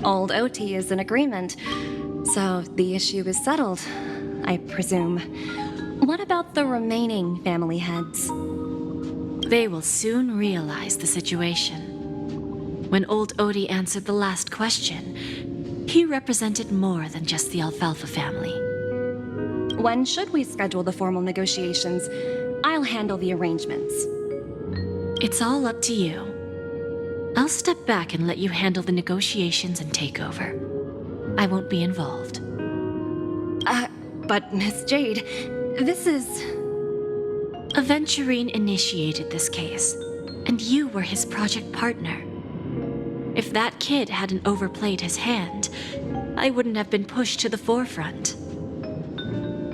Old OT is in agreement, so the issue is settled, I presume. What about the remaining family heads? They will soon realize the situation. When old Odie answered the last question, he represented more than just the Alfalfa family. When should we schedule the formal negotiations? I'll handle the arrangements. It's all up to you. I'll step back and let you handle the negotiations and take over. I won't be involved. But Miss Jade, this is... Aventurine initiated this case, and you were his project partner. If that kid hadn't overplayed his hand, I wouldn't have been pushed to the forefront.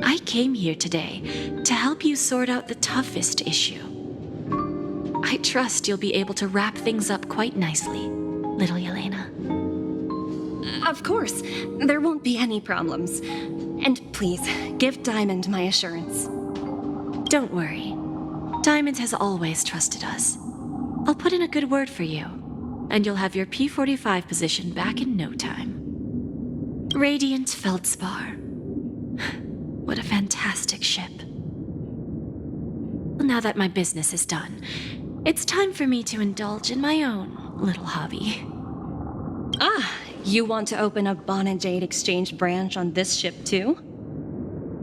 I came here today to help you sort out the toughest issue. I trust you'll be able to wrap things up quite nicely, little Yelena. Of course, there won't be any problems. And please, give Diamond my assurance. Don't worry. Diamond has always trusted us. I'll put in a good word for you, and you'll have your P-45 position back in no time. Radiant Feldspar. What a fantastic ship. Well, now that my business is done, it's time for me to indulge in my own little hobby. Ah, you want to open a Bon and Jade exchange branch on this ship too?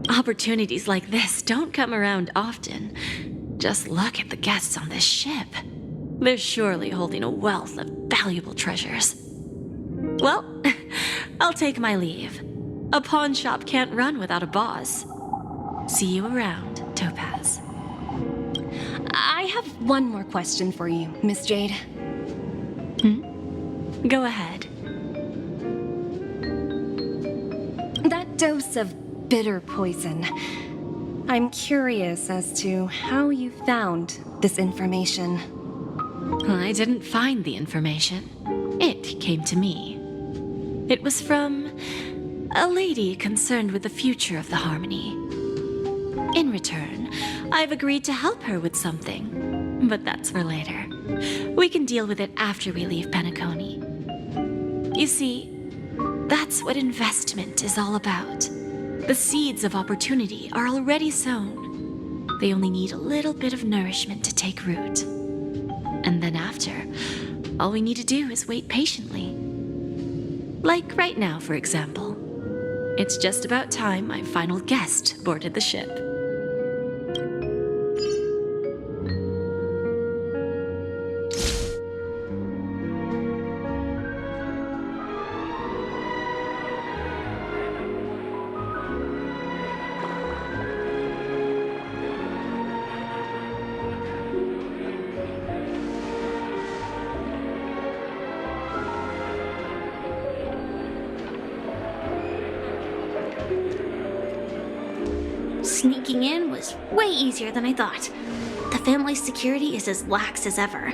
Opportunities like this don't come around often. Just look at the guests on this ship. They're surely holding a wealth of valuable treasures. Well, I'll take my leave. A pawn shop can't run without a boss. See you around, Topaz. I have one more question for you, Miss Jade. Go ahead. That dose of bitter poison. I'm curious as to how you found this information. I didn't find the information. It came to me. It was from a lady concerned with the future of the Harmony. In return, I've agreed to help her with something, but that's for later. We can deal with it after we leave Penacony. You see, that's what investment is all about. The seeds of opportunity are already sown. They only need a little bit of nourishment to take root. And then after, all we need to do is wait patiently. Like right now, for example. It's just about time my final guest boarded the ship. Sneaking in was way easier than I thought. The family's security is as lax as ever.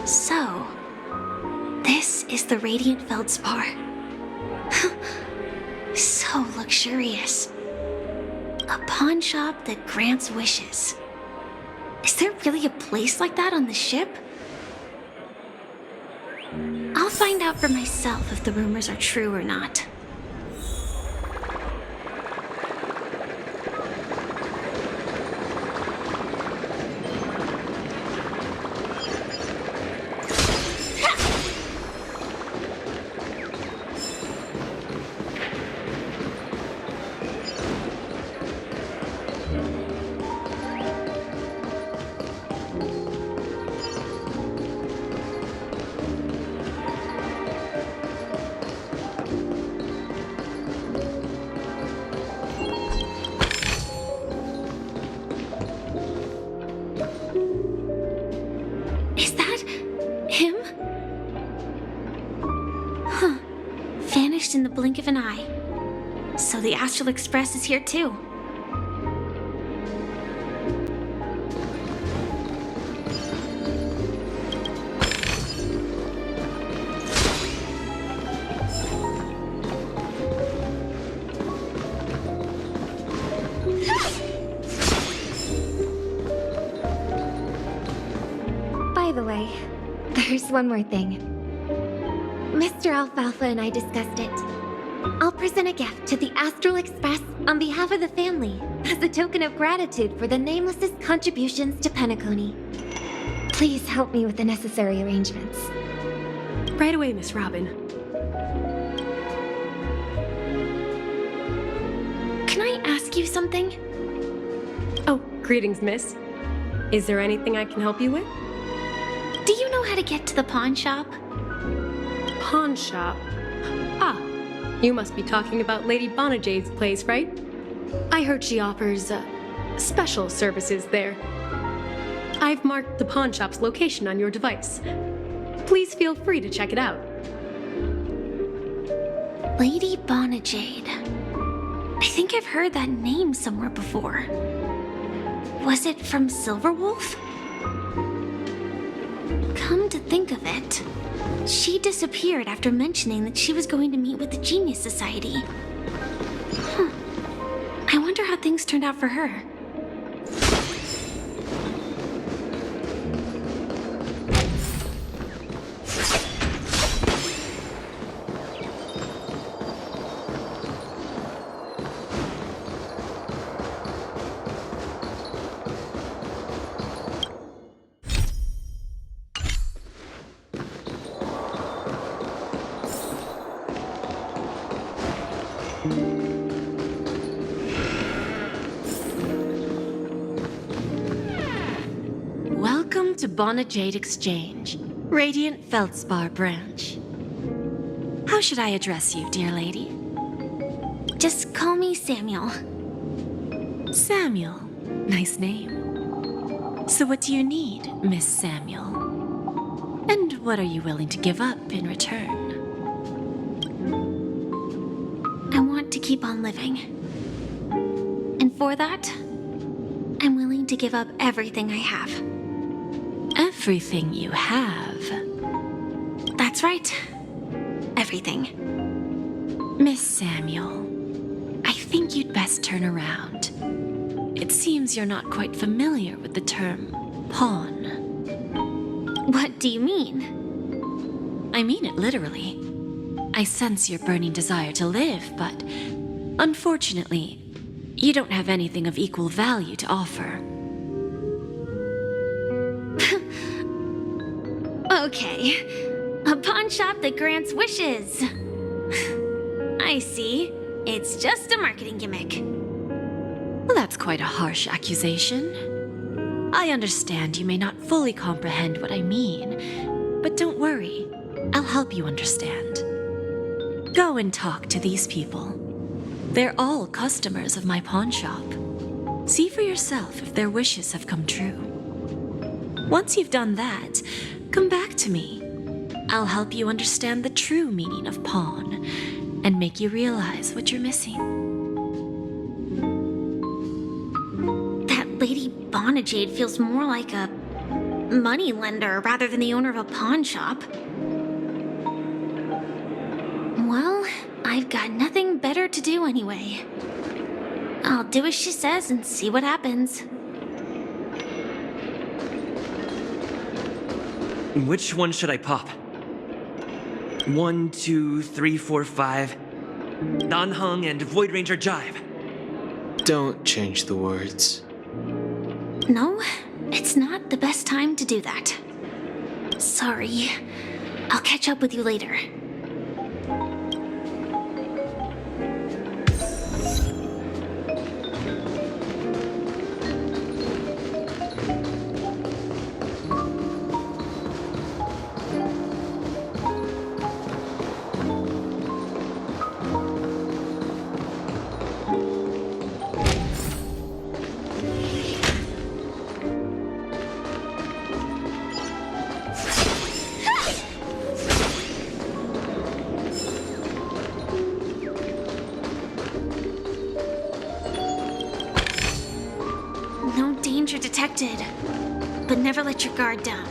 So, this is the Radiant Feldspar. So luxurious. A pawn shop that grants wishes. Is there really a place like that on the ship? I'll find out for myself if the rumors are true or not. In the blink of an eye. So the Astral Express is here too. By the way, there's one more thing. Mr. Alfalfa and I discussed it. I'll present a gift to the Astral Express on behalf of the family as a token of gratitude for the Nameless's contributions to Penacony. Please help me with the necessary arrangements. Right away, Miss Robin. Can I ask you something? Oh, greetings, miss. Is there anything I can help you with? Do you know how to get to the pawn shop? Pawn shop? Ah, you must be talking about Lady Bonajade's place, right? I heard she offers, special services there. I've marked the pawn shop's location on your device. Please feel free to check it out. Lady Bonajade. I think I've heard that name somewhere before. Was it from Silverwolf? Come to think of it, she disappeared after mentioning that she was going to meet with the Genius Society. I wonder how things turned out for her. Welcome to Bonajade Exchange, Radiant Feldspar Branch. How should I address you, dear lady? Just call me Samuel. Samuel. Nice name. So what do you need, Miss Samuel? And what are you willing to give up in return? I want to keep on living. And for that, I'm willing to give up everything I have. Everything you have? That's right. Everything. Miss Samuel, I think you'd best turn around. It seems you're not quite familiar with the term pawn. What do you mean? I mean it literally. I sense your burning desire to live, but unfortunately, you don't have anything of equal value to offer. Okay. A pawn shop that grants wishes. I see. It's just a marketing gimmick. Well, that's quite a harsh accusation. I understand you may not fully comprehend what I mean, but don't worry. I'll help you understand. Go and talk to these people. They're all customers of my pawn shop. See for yourself if their wishes have come true. Once you've done that, come back to me. I'll help you understand the true meaning of pawn and make you realize what you're missing. That Lady Bonajade feels more like a money lender rather than the owner of a pawn shop. Well, I've got nothing better to do anyway. I'll do as she says and see what happens. Which one should I pop? 1, 2, 3, 4, 5. Non-Hung and Void Ranger Jive. Don't change the words. No, it's not the best time to do that. Sorry. I'll catch up with you later. No danger detected, but never let your guard down.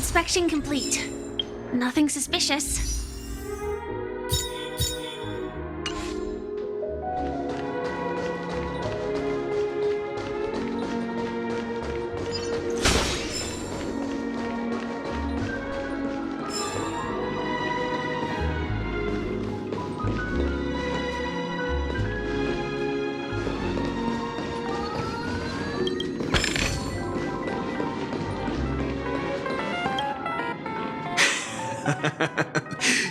Inspection complete. Nothing suspicious.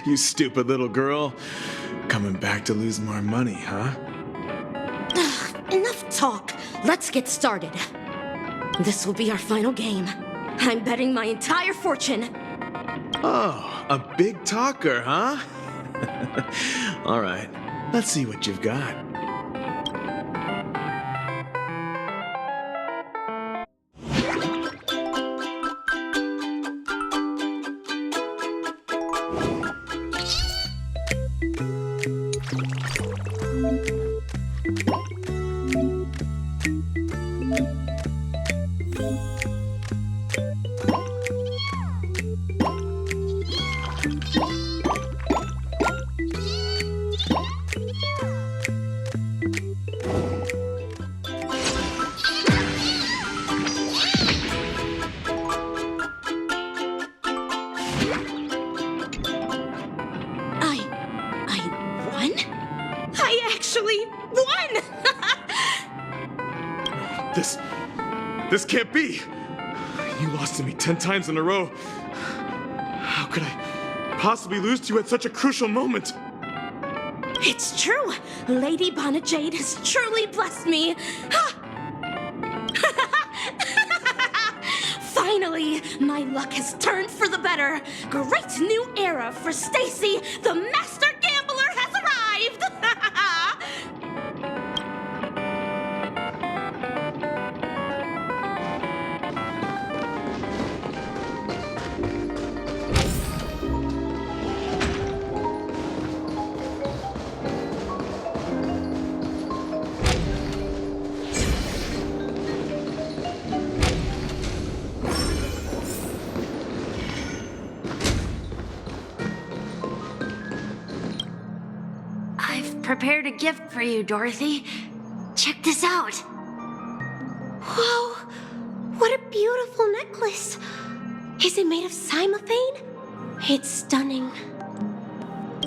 You stupid little girl. Coming back to lose more money, huh? Enough talk. Let's get started. This will be our final game. I'm betting my entire fortune. Oh, a big talker, huh? All right, let's see what you've got. I actually won! This can't be! You lost to me 10 times in a row. How could I possibly lose to you at such a crucial moment? It's true! Lady Bonajade has truly blessed me! Finally, my luck has turned for the better! Great new era for Stacy! The Master Gambler has arrived! Prepared a gift for you, Dorothy. Check this out. Whoa! What a beautiful necklace! Is it made of cymophane? It's stunning.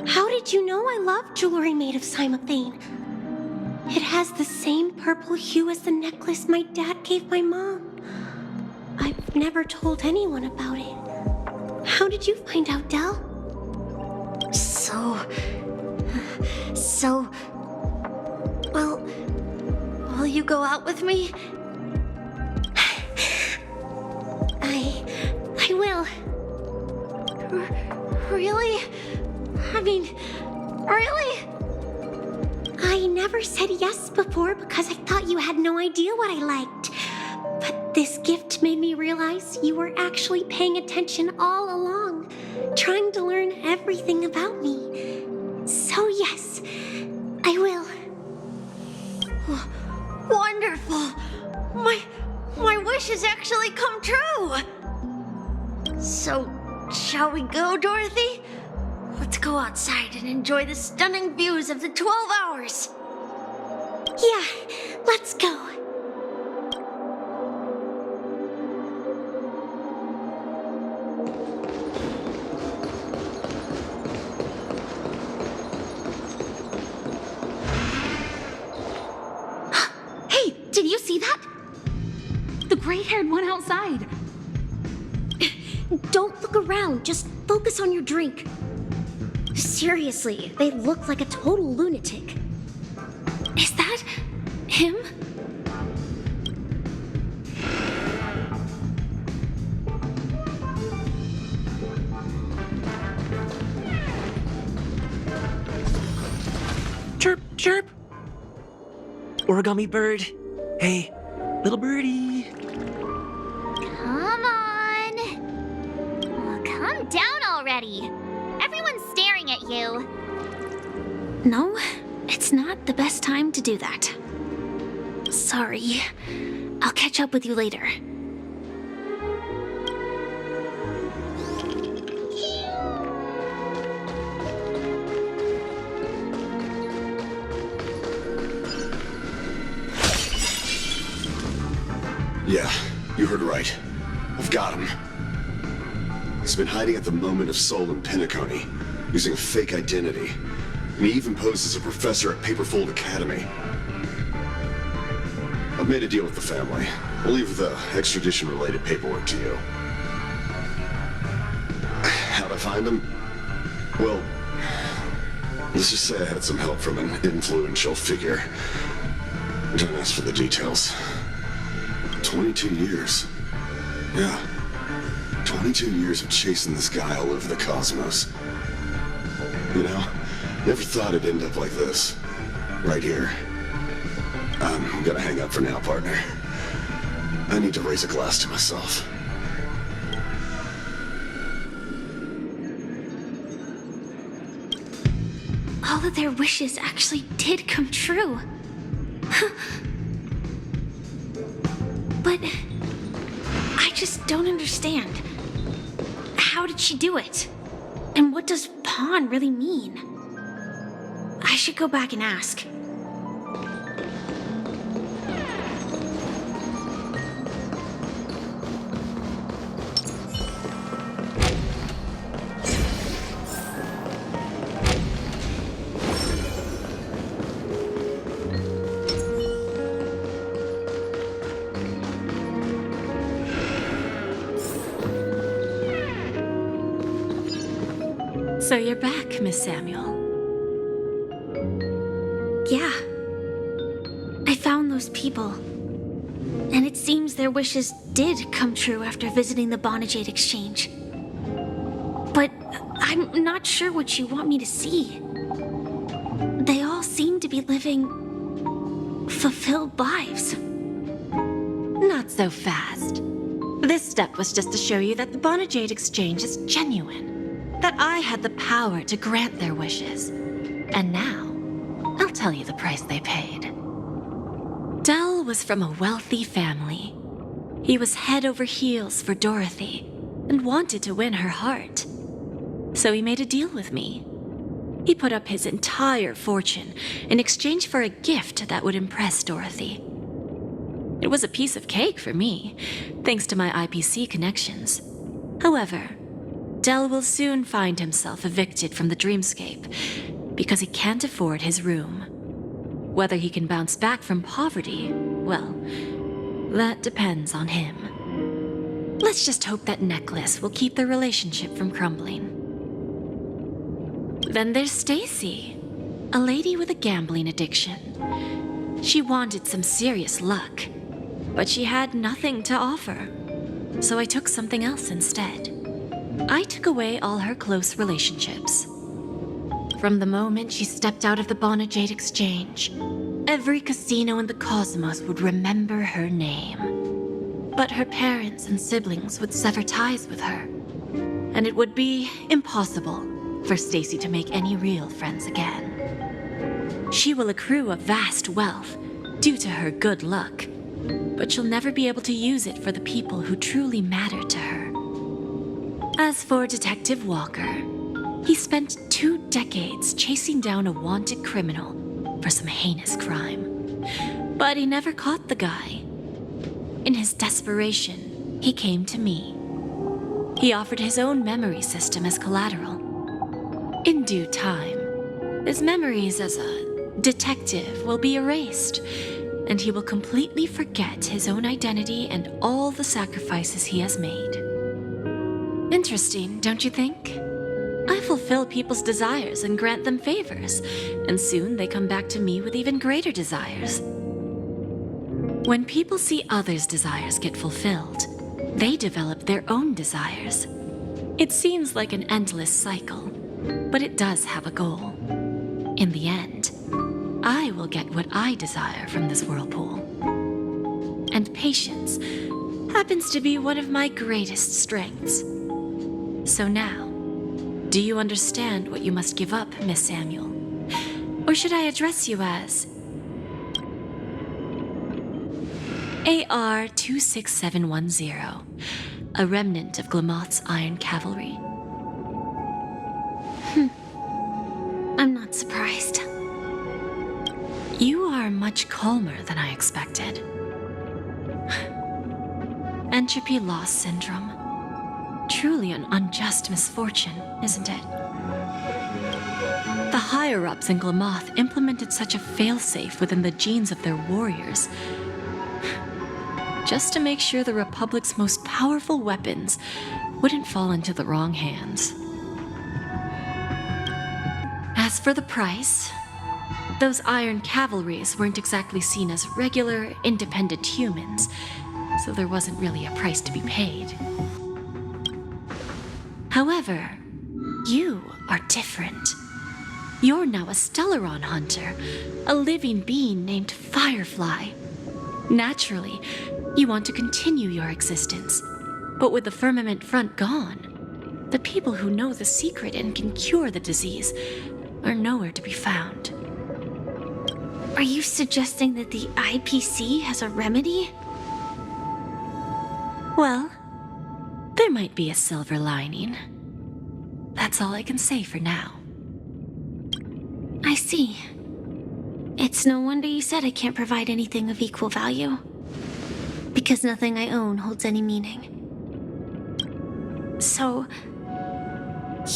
How did you know I love jewelry made of cymophane? It has the same purple hue as the necklace my dad gave my mom. I've never told anyone about it. How did you find out, Del? Well, will you go out with me? I will. Really? I mean, really? I never said yes before because I thought you had no idea what I liked. But this gift made me realize you were actually paying attention all along, trying to learn everything about me. So yes, I will. Wonderful! My wish has actually come true! So, shall we go, Dorothy? Let's go outside and enjoy the stunning views of the 12 hours! Yeah, let's go. Hey, did you see that? The gray-haired one outside. Don't look around, just focus on your drink. Seriously, they look like a total lunatic. Is that him? Chirp, chirp. Origami bird. Hey, little birdie. Come on. Oh, calm down already. Everyone's staring at you. No, it's not the best time to do that. Sorry. I'll catch up with you later. Yeah, you heard right. I've got him. He's been hiding at the Moment of Soul in Penacony, using a fake identity. And he even posed as a professor at Paperfold Academy. I've made a deal with the family. We'll leave the extradition-related paperwork to you. How'd I find him? Well, let's just say I had some help from an influential figure. Don't ask for the details. 22 years. Yeah. 22 years of chasing this guy all over the cosmos. You know, never thought it'd end up like this. Right here. I'm gonna hang up for now, partner. I need to raise a glass to myself. All of their wishes actually did come true. But I just don't understand. How did she do it? And what does pawn really mean? I should go back and ask. So you're back, Miss Samuel. Yeah. I found those people. And it seems their wishes did come true after visiting the Bonajade Exchange. But I'm not sure what you want me to see. They all seem to be living fulfilled lives. Not so fast. This step was just to show you that the Bonajade Exchange is genuine. That I had the power to grant their wishes. And now, I'll tell you the price they paid. Dell was from a wealthy family. He was head over heels for Dorothy and wanted to win her heart. So he made a deal with me. He put up his entire fortune in exchange for a gift that would impress Dorothy. It was a piece of cake for me, thanks to my IPC connections. However, Dell will soon find himself evicted from the dreamscape because he can't afford his room. Whether he can bounce back from poverty, well, that depends on him. Let's just hope that necklace will keep their relationship from crumbling. Then there's Stacy, a lady with a gambling addiction. She wanted some serious luck, but she had nothing to offer, so I took something else instead. I took away all her close relationships. From the moment she stepped out of the Bonajade Exchange, every casino in the cosmos would remember her name. But her parents and siblings would sever ties with her, and it would be impossible for Stacy to make any real friends again. She will accrue a vast wealth due to her good luck, but she'll never be able to use it for the people who truly matter to her. As for Detective Walker, he spent 2 decades chasing down a wanted criminal for some heinous crime. But he never caught the guy. In his desperation, he came to me. He offered his own memory system as collateral. In due time, his memories as a detective will be erased, and he will completely forget his own identity and all the sacrifices he has made. Interesting, don't you think? I fulfill people's desires and grant them favors, and soon they come back to me with even greater desires. When people see others' desires get fulfilled, they develop their own desires. It seems like an endless cycle, but it does have a goal. In the end, I will get what I desire from this whirlpool. And patience happens to be one of my greatest strengths. So now, do you understand what you must give up, Miss Samuel? Or should I address you as AR-26710, a remnant of Glamoth's Iron Cavalry? I'm not surprised. You are much calmer than I expected. Entropy loss syndrome. Truly an unjust misfortune, isn't it? The higher-ups in Glamoth implemented such a failsafe within the genes of their warriors, just to make sure the Republic's most powerful weapons wouldn't fall into the wrong hands. As for the price, those Iron Cavalries weren't exactly seen as regular, independent humans, so there wasn't really a price to be paid. However, you are different. You're now a Stellaron hunter, a living being named Firefly. Naturally, you want to continue your existence, but with the firmament front gone, the people who know the secret and can cure the disease are nowhere to be found. Are you suggesting that the IPC has a remedy? Well, there might be a silver lining. That's all I can say for now. I see. It's no wonder you said I can't provide anything of equal value. Because nothing I own holds any meaning. So,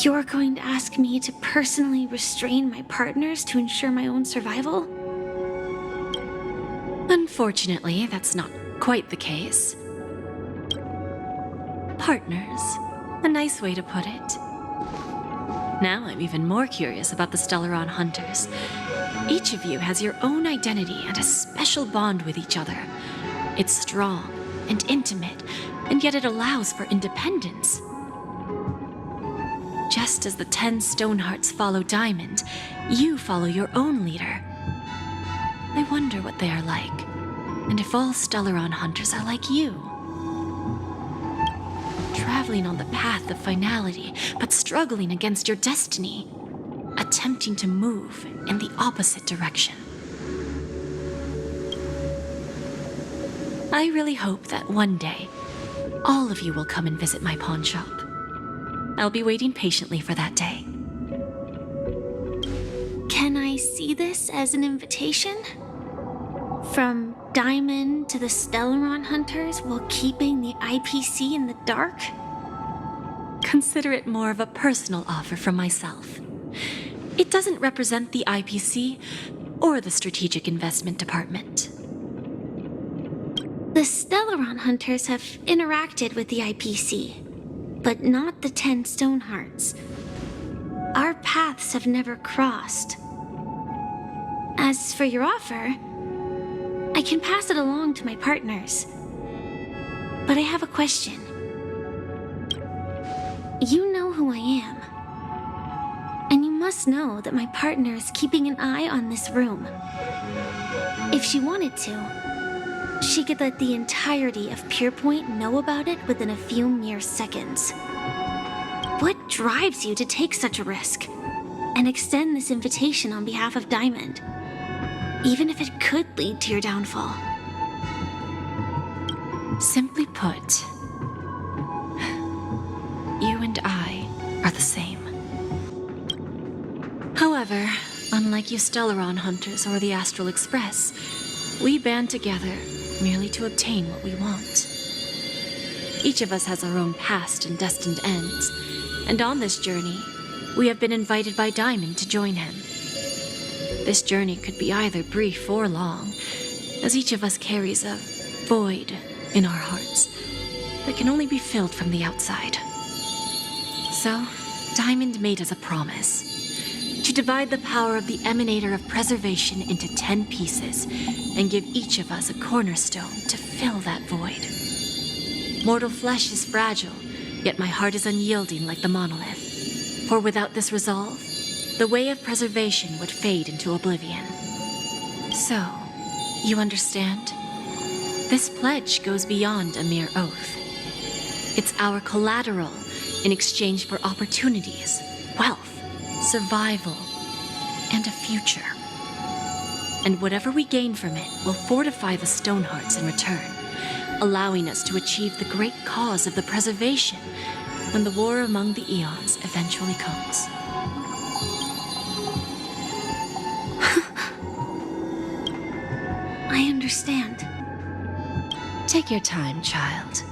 you're going to ask me to personally restrain my partners to ensure my own survival? Unfortunately, that's not quite the case. Partners. A nice way to put it. Now I'm even more curious about the Stellaron Hunters. Each of you has your own identity and a special bond with each other. It's strong and intimate, and yet it allows for independence. Just as the 10 Stonehearts follow Diamond, you follow your own leader. I wonder what they are like, and if all Stellaron Hunters are like you. Traveling on the path of finality, but struggling against your destiny. Attempting to move in the opposite direction. I really hope that one day, all of you will come and visit my pawn shop. I'll be waiting patiently for that day. Can I see this as an invitation? From Diamond to the Stellaron Hunters while keeping the IPC in the dark? Consider it more of a personal offer from myself. It doesn't represent the IPC or the Strategic Investment Department. The Stellaron Hunters have interacted with the IPC, but not the 10 Stonehearts. Our paths have never crossed. As for your offer, I can pass it along to my partners. But I have a question. You know who I am. And you must know that my partner is keeping an eye on this room. If she wanted to, she could let the entirety of Pierpoint know about it within a few mere seconds. What drives you to take such a risk and extend this invitation on behalf of Diamond? Even if it could lead to your downfall. Simply put, you and I are the same. However, unlike you Stellaron Hunters or the Astral Express, we band together merely to obtain what we want. Each of us has our own past and destined ends, and on this journey, we have been invited by Diamond to join him. This journey could be either brief or long, as each of us carries a void in our hearts that can only be filled from the outside. So, Diamond made us a promise to divide the power of the Emanator of Preservation into 10 pieces and give each of us a cornerstone to fill that void. Mortal flesh is fragile, yet my heart is unyielding like the monolith. For without this resolve, the way of preservation would fade into oblivion. So, you understand? This pledge goes beyond a mere oath. It's our collateral in exchange for opportunities, wealth, survival, and a future. And whatever we gain from it will fortify the Stonehearts in return, allowing us to achieve the great cause of the preservation when the war among the eons eventually comes. I understand. Take your time, child.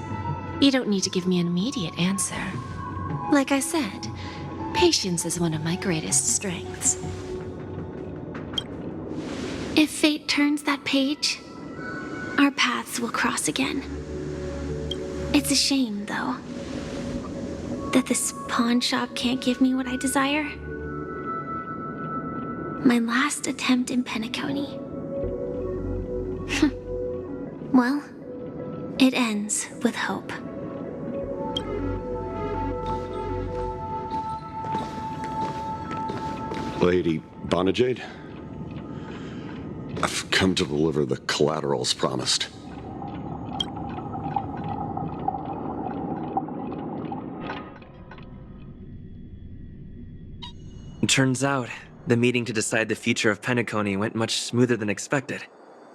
You don't need to give me an immediate answer. Like I said, patience is one of my greatest strengths. If fate turns that page, our paths will cross again. It's a shame, though, that this pawn shop can't give me what I desire. My last attempt in Penacony. Well, it ends with hope. Lady Bonajade? I've come to deliver the collaterals promised. Turns out, the meeting to decide the future of Penacony went much smoother than expected,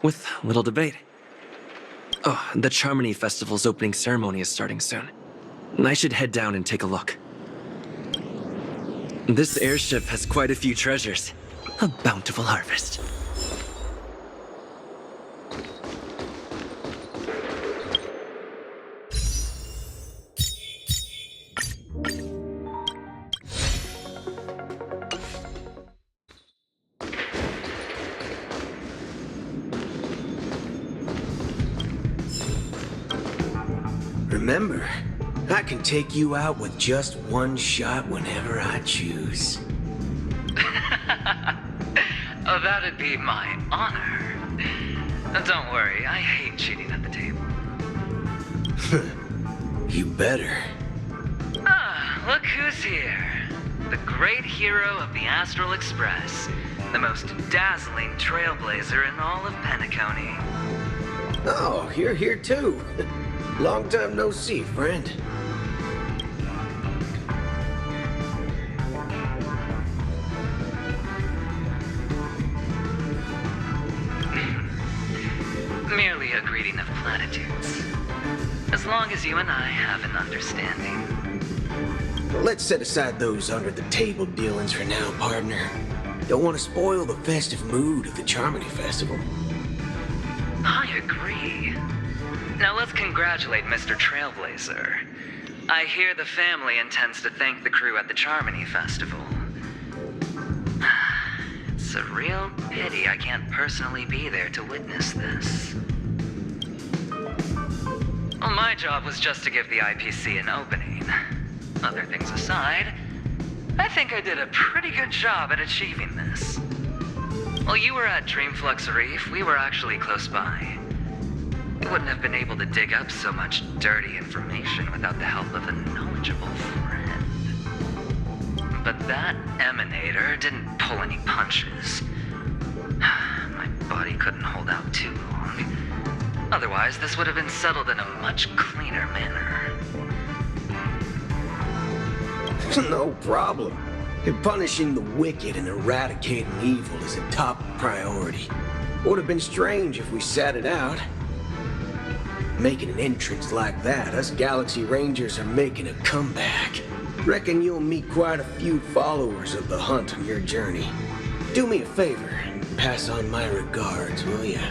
with little debate. Oh, the Charmony Festival's opening ceremony is starting soon. I should head down and take a look. This airship has quite a few treasures. A bountiful harvest. Remember, I can take you out with just one shot whenever I choose. Oh, that'd be my honor. Don't worry, I hate cheating at the table. You better. Ah, look who's here. The great hero of the Astral Express. The most dazzling trailblazer in all of Penacony. Oh, you're here too. Long time no see, friend. Merely a greeting of platitudes. As long as you and I have an understanding. Let's set aside those under-the-table dealings for now, partner. Don't want to spoil the festive mood of the Charmony Festival. I agree. Now let's congratulate Mr. Trailblazer. I hear the family intends to thank the crew at the Charmony Festival. It's a real pity I can't personally be there to witness this. Well, my job was just to give the IPC an opening. Other things aside, I think I did a pretty good job at achieving this. While you were at Dreamflux Reef, we were actually close by. We wouldn't have been able to dig up so much dirty information without the help of a knowledgeable friend. But that emanator didn't pull any punches. My body couldn't hold out too long. Otherwise, this would have been settled in a much cleaner manner. No problem. And punishing the wicked and eradicating evil is a top priority. Would have been strange if we sat it out. Making an entrance like that, us Galaxy Rangers are making a comeback. Reckon you'll meet quite a few followers of the hunt on your journey. Do me a favor and pass on my regards, will ya?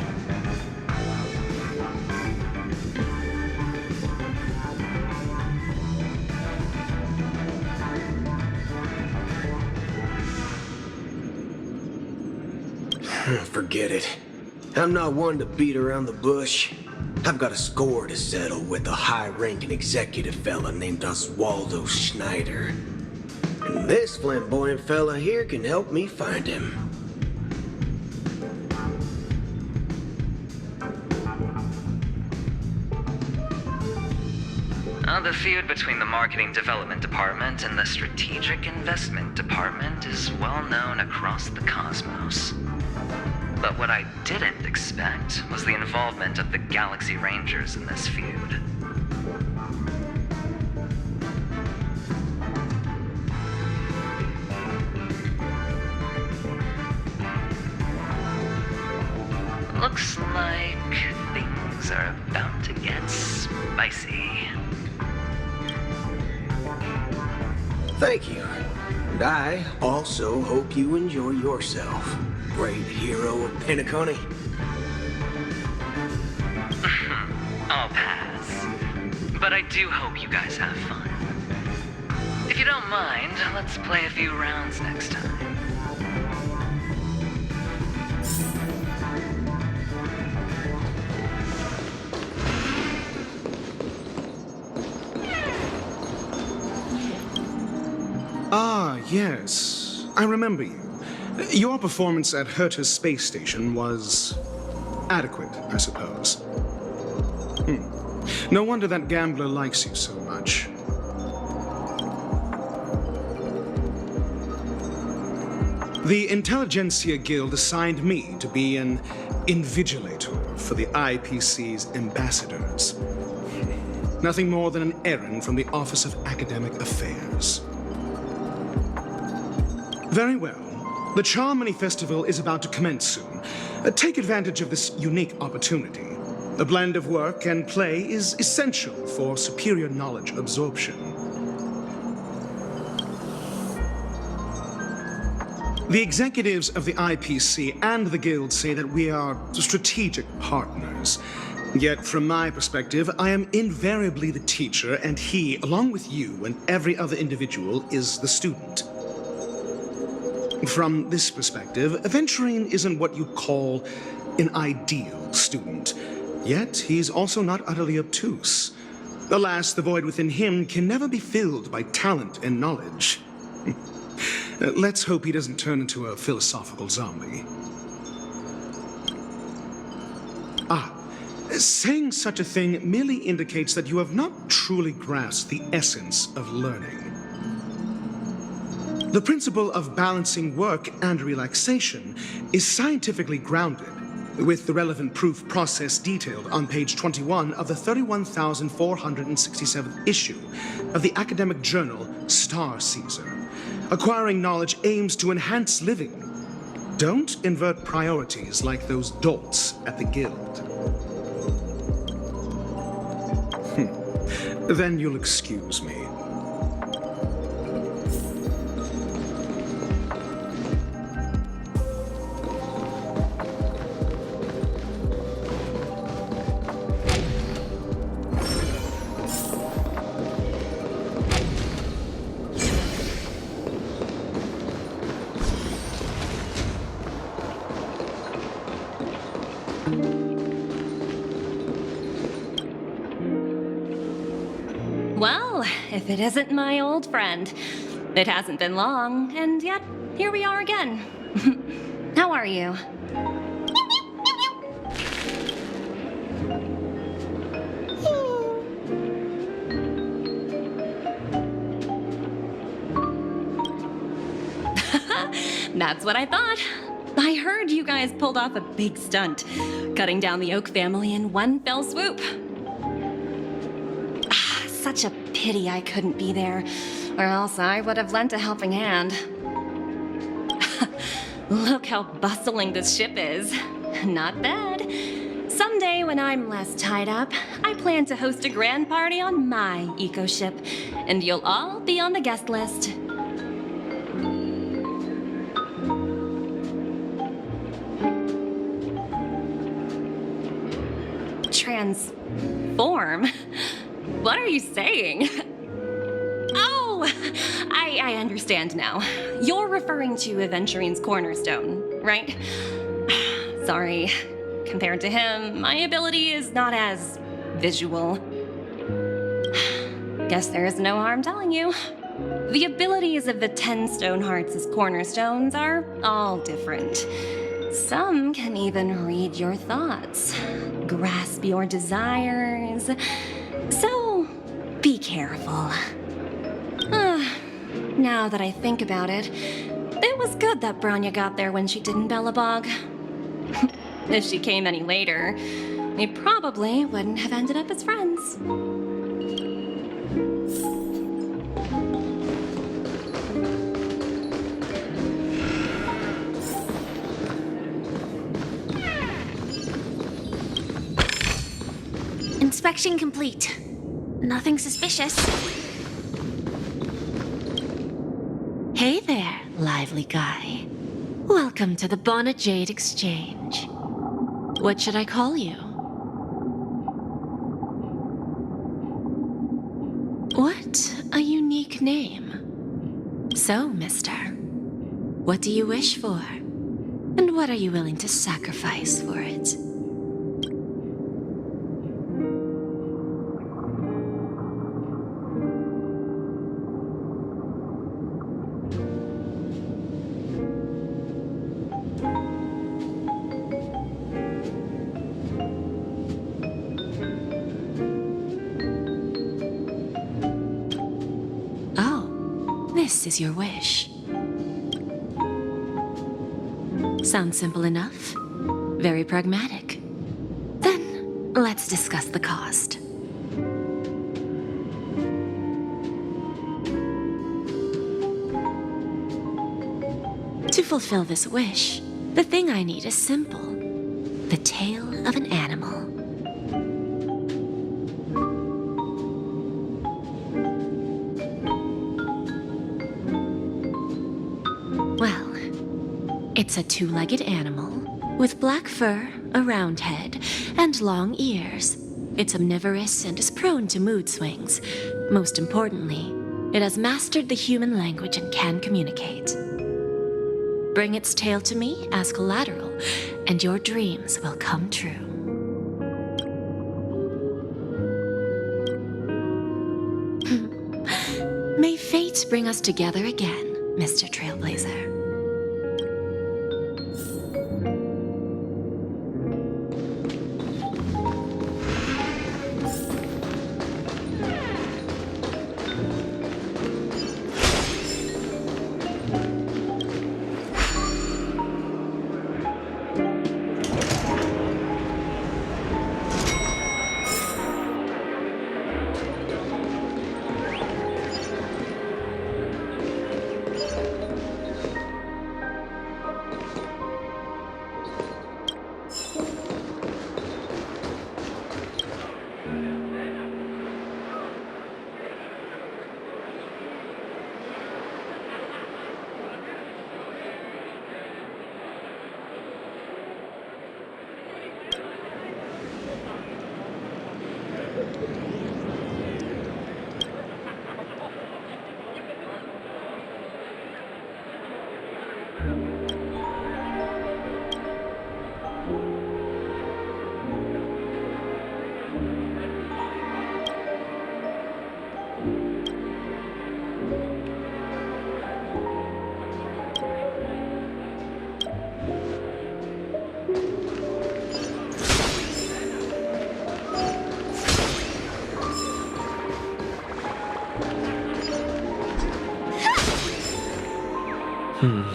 Forget it. I'm not one to beat around the bush. I've got a score to settle with a high-ranking executive fella named Oswaldo Schneider. And this flamboyant fella here can help me find him. The feud between the Marketing Development Department and the Strategic Investment Department is well known across the cosmos. But what I didn't expect was the involvement of the Galaxy Rangers in this feud. Looks like things are about to get spicy. Thank you. And I also hope you enjoy yourself, great hero of Penacony. I'll pass. but I do hope you guys have fun. If you don't mind, let's play a few rounds next time. Ah, yes. I remember you. Your performance at Herta's space station was adequate, I suppose. No wonder that gambler likes you so much. The Intelligentsia Guild assigned me to be an invigilator for the IPC's ambassadors. Nothing more than an errand from the Office of Academic Affairs. Very well. The Charmony Festival is about to commence soon. Take advantage of this unique opportunity. A blend of work and play is essential for superior knowledge absorption. The executives of the IPC and the Guild say that we are strategic partners. Yet, from my perspective, I am invariably the teacher, and he, along with you and every other individual, is the student. From this perspective, Aventurine isn't what you'd call an ideal student. Yet, he's also not utterly obtuse. Alas, the void within him can never be filled by talent and knowledge. Let's hope he doesn't turn into a philosophical zombie. Saying such a thing merely indicates that you have not truly grasped the essence of learning. The principle of balancing work and relaxation is scientifically grounded, with the relevant proof process detailed on page 21 of the 31,467th issue of the academic journal Star Caesar. Acquiring knowledge aims to enhance living. Don't invert priorities like those dolts at the Guild. Then you'll excuse me. Well, if it isn't my old friend. It hasn't been long, and yet here we are again. How are you? That's what I thought. I heard you guys pulled off a big stunt, cutting down the Oak family in one fell swoop. Such a pity I couldn't be there, or else I would have lent a helping hand. Look how bustling this ship is. Not bad. Someday when I'm less tied up, I plan to host a grand party on my eco-ship, and you'll all be on the guest list. Transform? What are you saying? Oh, I understand now. You're referring to Aventurine's cornerstone, right? Sorry. Compared to him, my ability is not as visual. Guess there is no harm telling you. The abilities of the 10 Stonehearts' cornerstones are all different. Some can even read your thoughts, grasp your desires. So, be careful. Now that I think about it, it was good that Branya got there when she did in Bellabog. If she came any later, we probably wouldn't have ended up as friends. Inspection complete. Nothing suspicious. Hey there, lively guy. Welcome to the Bonnet Jade Exchange. What should I call you? What a unique name. So, mister, what do you wish for? And what are you willing to sacrifice for it? This is your wish. Sounds simple enough. Very pragmatic. Then, let's discuss the cost. To fulfill this wish, the thing I need is simple. The tail of an animal. It's a two-legged animal with black fur, a round head, and long ears. It's omnivorous and is prone to mood swings. Most importantly, it has mastered the human language and can communicate. Bring its tail to me as collateral, and your dreams will come true. May fate bring us together again, Mr. Trailblazer.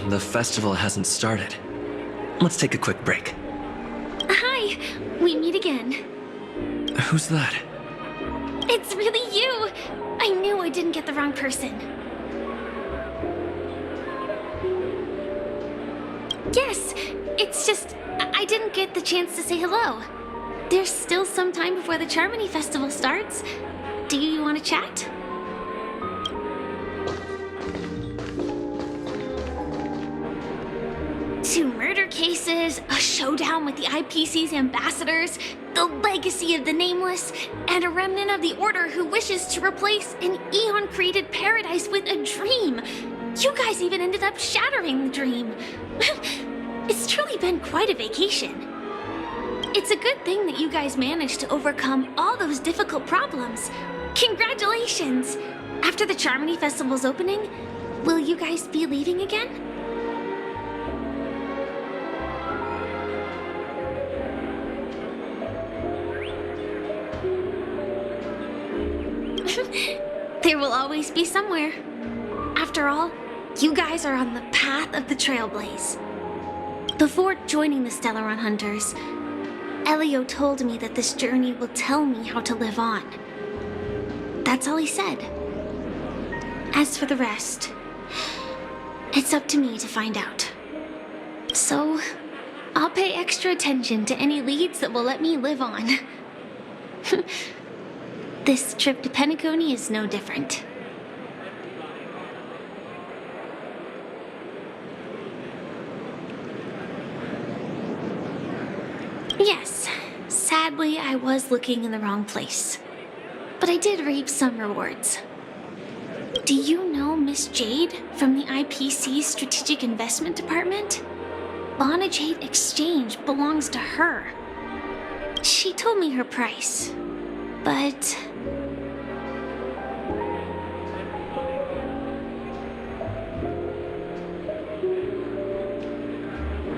The festival hasn't started. Let's take a quick break. Hi, we meet again. Who's that? It's really you! I knew I didn't get the wrong person. Yes, it's just I didn't get the chance to say hello. There's still some time before the Charmony Festival starts. Do you want to chat? Two murder cases, a showdown with the IPC's ambassadors, the legacy of the Nameless, and a remnant of the Order who wishes to replace an Eon-created paradise with a dream. You guys even ended up shattering the dream. It's truly been quite a vacation. It's a good thing that you guys managed to overcome all those difficult problems. Congratulations! After the Charmony Festival's opening, will you guys be leaving again? There will always be somewhere. After all, you guys are on the path of the Trailblaze. Before joining the Stellaron Hunters, Elio told me that this journey will tell me how to live on. That's all he said. As for the rest, it's up to me to find out. So, I'll pay extra attention to any leads that will let me live on. This trip to Penacony is no different. Yes, sadly I was looking in the wrong place. But I did reap some rewards. Do you know Miss Jade from the IPC's Strategic Investment Department? Bonajade Exchange belongs to her. She told me her price, but...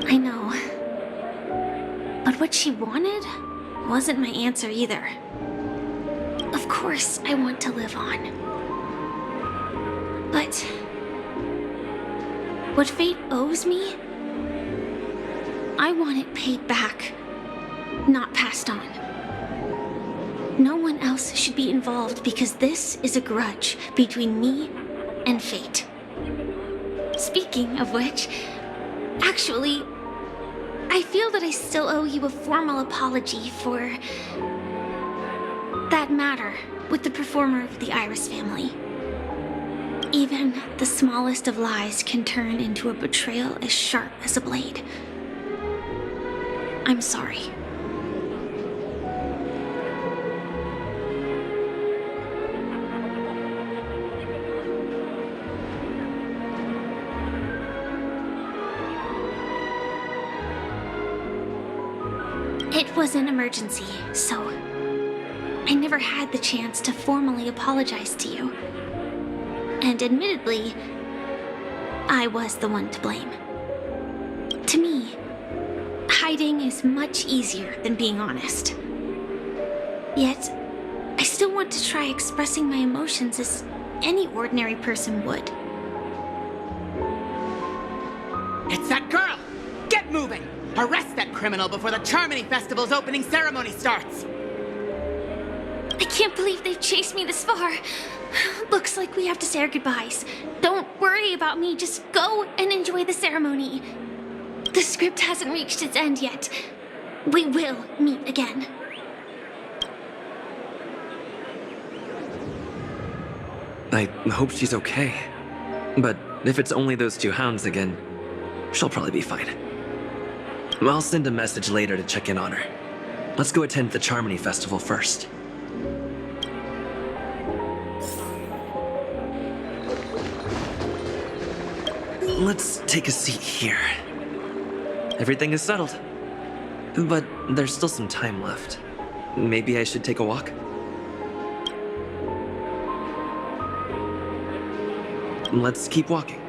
I know. But what she wanted wasn't my answer either. Of course, I want to live on. But what fate owes me, I want it paid back, not passed on. No one else should be involved because this is a grudge between me and fate. Speaking of which, actually, I feel that I still owe you a formal apology for that matter with the performer of the Iris family. Even the smallest of lies can turn into a betrayal as sharp as a blade. I'm sorry. It was an emergency, so I never had the chance to formally apologize to you. And admittedly, I was the one to blame. To me, hiding is much easier than being honest. Yet, I still want to try expressing my emotions as any ordinary person would. It's that girl! Get moving! Arrest that criminal before the Charmony Festival's opening ceremony starts! I can't believe they've chased me this far. Looks like we have to say our goodbyes. Don't worry about me, just go and enjoy the ceremony. The script hasn't reached its end yet. We will meet again. I hope she's okay. But if it's only those two hounds again, she'll probably be fine. I'll send a message later to check in on her. Let's go attend the Charmony Festival first. Let's take a seat here. Everything is settled. But there's still some time left. Maybe I should take a walk? Let's keep walking.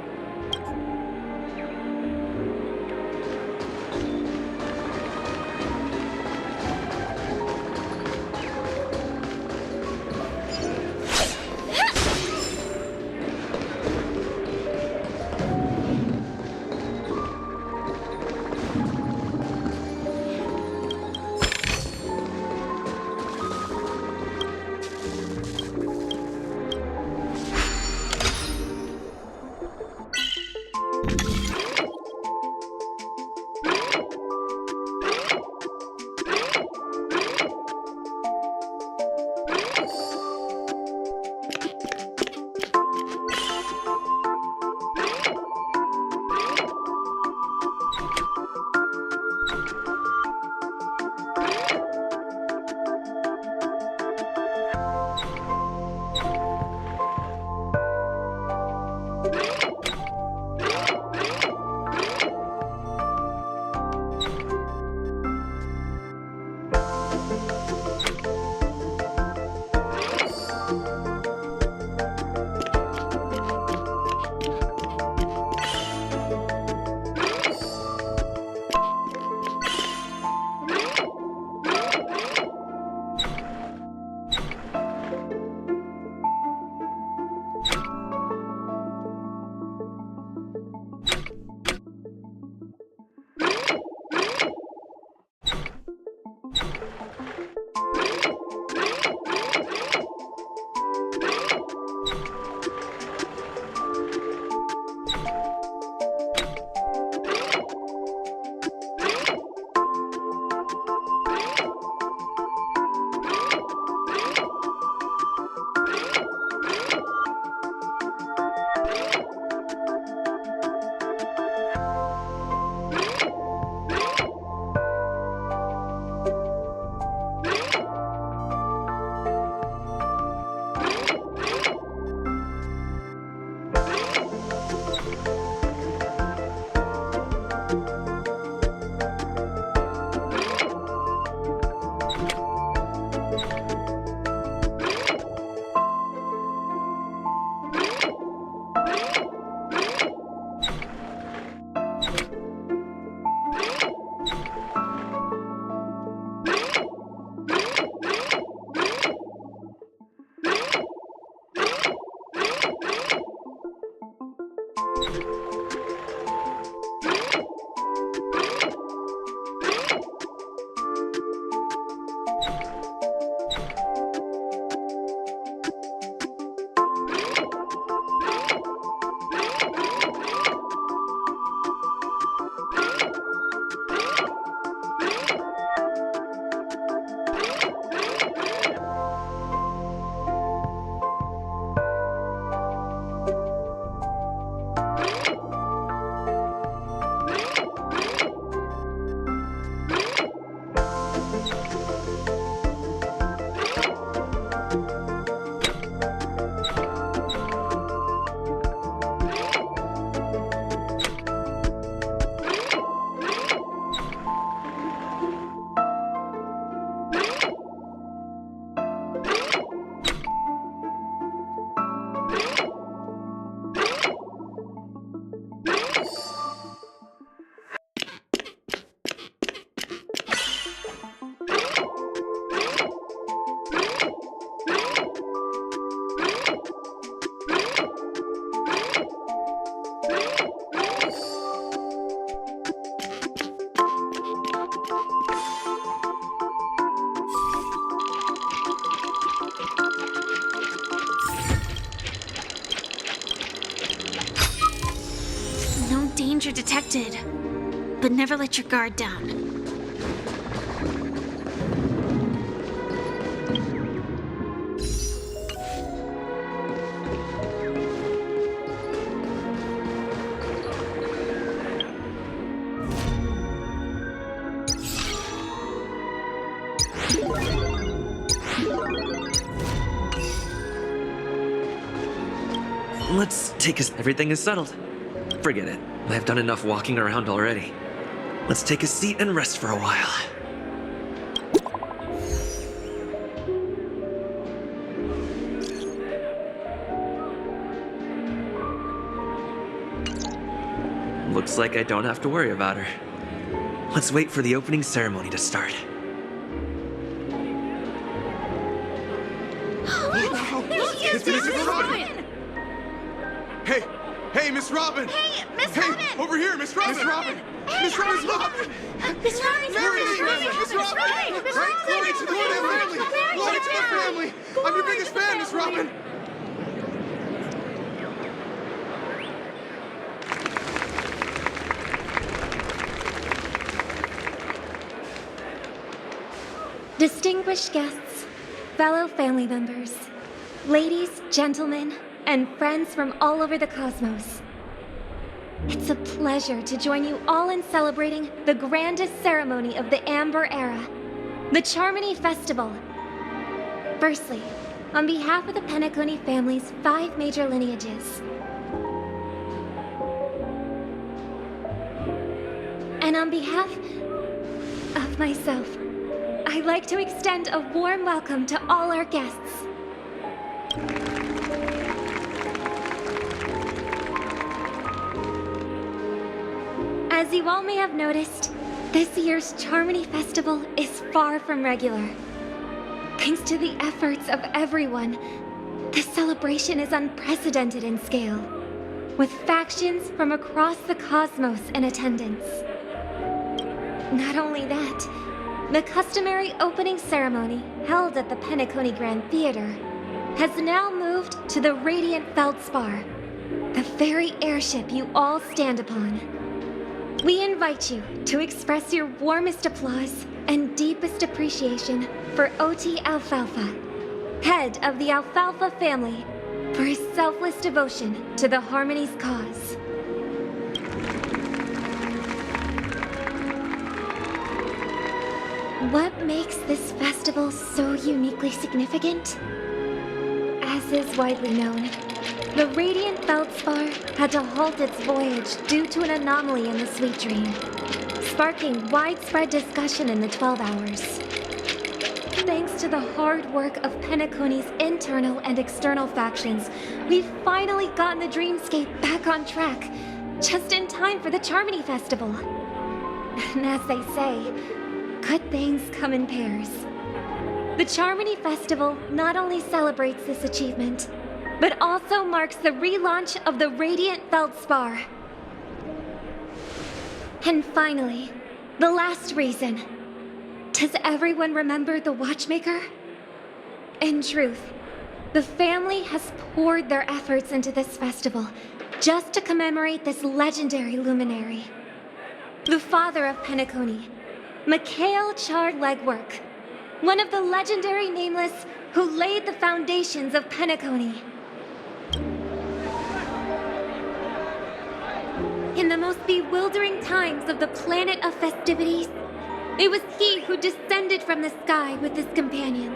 No danger detected. But never let your guard down. Let's take us. Everything is settled. Forget it. I've done enough walking around already. Let's take a seat and rest for a while. Looks like I don't have to worry about her. Let's wait for the opening ceremony to start. It's Miss Robin! Hey, Miss Robin! Hey, Miss Robin! Over here, Miss Robin! Miss Robin! Miss Robin! Miss Robin! Miss Robin! Miss Robin! Glory to the family! Glory to the family! I'm your biggest fan, Miss Robin! Distinguished guests, fellow family members, ladies, gentlemen, and friends from all over the cosmos. It's a pleasure to join you all in celebrating the grandest ceremony of the Amber Era, the Charmony Festival. Firstly, on behalf of the Penacony family's 5 major lineages, and on behalf of myself, I'd like to extend a warm welcome to all our guests. As you all may have noticed, this year's Charmony Festival is far from regular. Thanks to the efforts of everyone, this celebration is unprecedented in scale, with factions from across the cosmos in attendance. Not only that, the customary opening ceremony held at the Penacony Grand Theater has now moved to the Radiant Feldspar, the very airship you all stand upon. We invite you to express your warmest applause and deepest appreciation for OT Alfalfa, head of the Alfalfa family, for his selfless devotion to the Harmony's cause. What makes this festival so uniquely significant? As is widely known, the Radiant Feldspar had to halt its voyage due to an anomaly in the Sweet Dream, sparking widespread discussion in the 12 Hours. Thanks to the hard work of Penacony's internal and external factions, we've finally gotten the Dreamscape back on track, just in time for the Charmony Festival. And as they say, good things come in pairs. The Charmony Festival not only celebrates this achievement, but also marks the relaunch of the Radiant Feldspar. And finally, the last reason. Does everyone remember the Watchmaker? In truth, the family has poured their efforts into this festival just to commemorate this legendary luminary. The father of Penacony, Mikhail Char-Legwork, one of the legendary Nameless who laid the foundations of Penacony. In the most bewildering times of the planet of festivities, it was he who descended from the sky with his companions,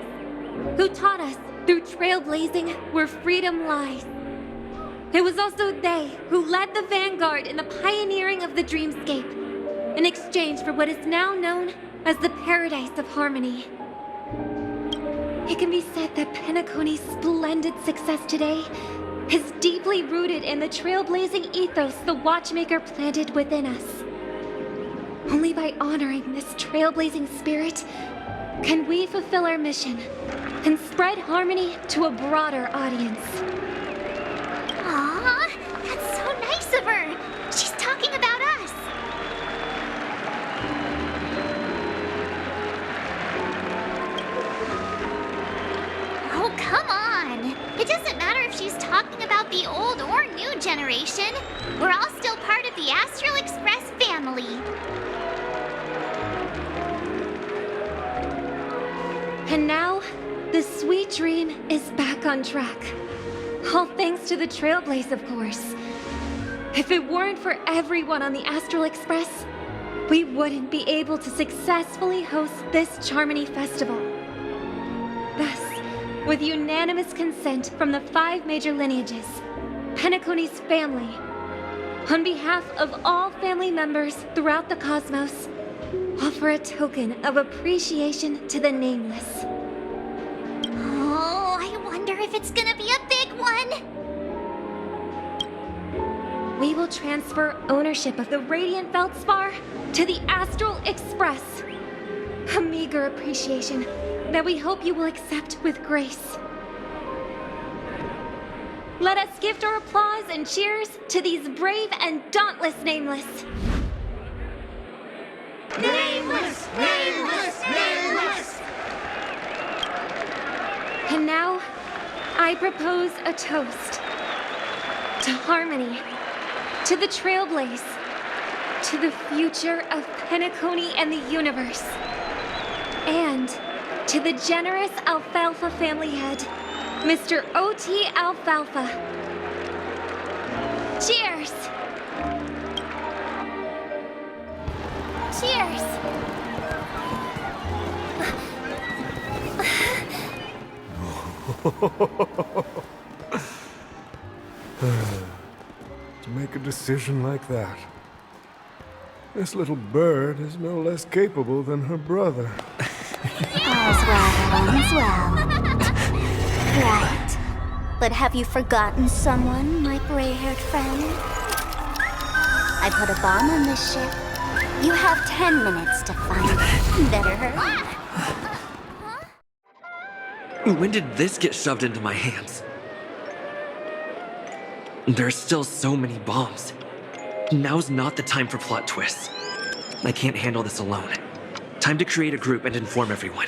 who taught us through trailblazing where freedom lies. It was also they who led the vanguard in the pioneering of the Dreamscape, in exchange for what is now known as the Paradise of Harmony. It can be said that Penacony's splendid success today is deeply rooted in the trailblazing ethos the Watchmaker planted within us. Only by honoring this trailblazing spirit can we fulfill our mission and spread harmony to a broader audience. Aw, that's so nice of her. She's talking about us. Oh, come on. It doesn't matter if she's talking about the old or new generation. We're all still part of the Astral Express family. And now, the sweet dream is back on track. All thanks to the Trailblaze, of course. If it weren't for everyone on the Astral Express, we wouldn't be able to successfully host this Charmony Festival. Thus, with unanimous consent from the 5 major lineages, Penacony's family, on behalf of all family members throughout the cosmos, offer a token of appreciation to the Nameless. Oh, I wonder if it's gonna be a big one. We will transfer ownership of the Radiant Feldspar to the Astral Express. A meager appreciation that we hope you will accept with grace. Let us gift our applause and cheers to these brave and dauntless Nameless. Nameless! Nameless! Nameless! And now, I propose a toast to harmony, to the Trailblaze, to the future of Penacony and the universe, and to the generous Alfalfa family head, Mr. O.T. Alfalfa. Cheers! Cheers! To make a decision like that. This little bird is no less capable than her brother. All's well. Right. But have you forgotten someone, my gray-haired friend? I put a bomb on this ship. You have 10 minutes to find it. Better hurry. When did this get shoved into my hands? There are still so many bombs. Now's not the time for plot twists. I can't handle this alone. Time to create a group and inform everyone.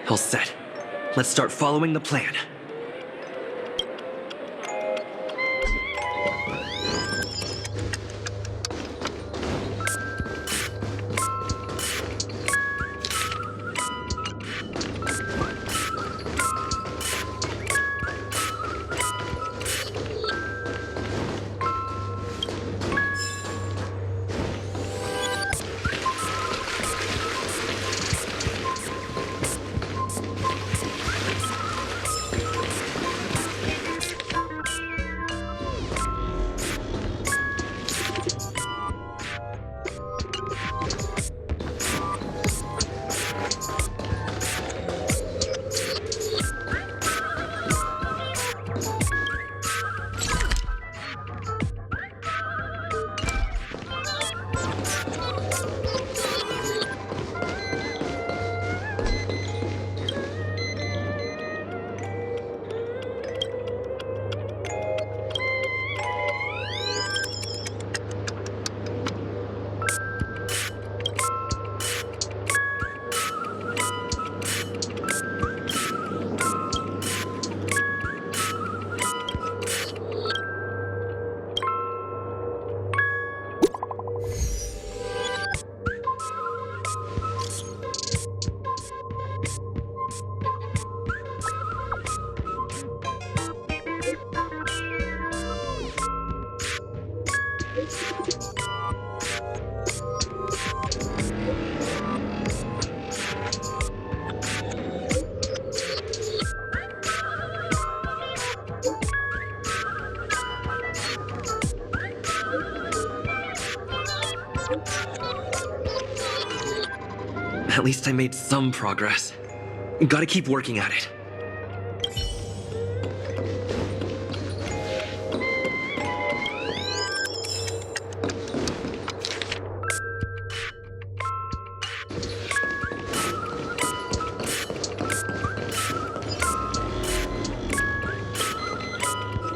All set. Let's start following the plan. At least I made some progress. Gotta keep working at it.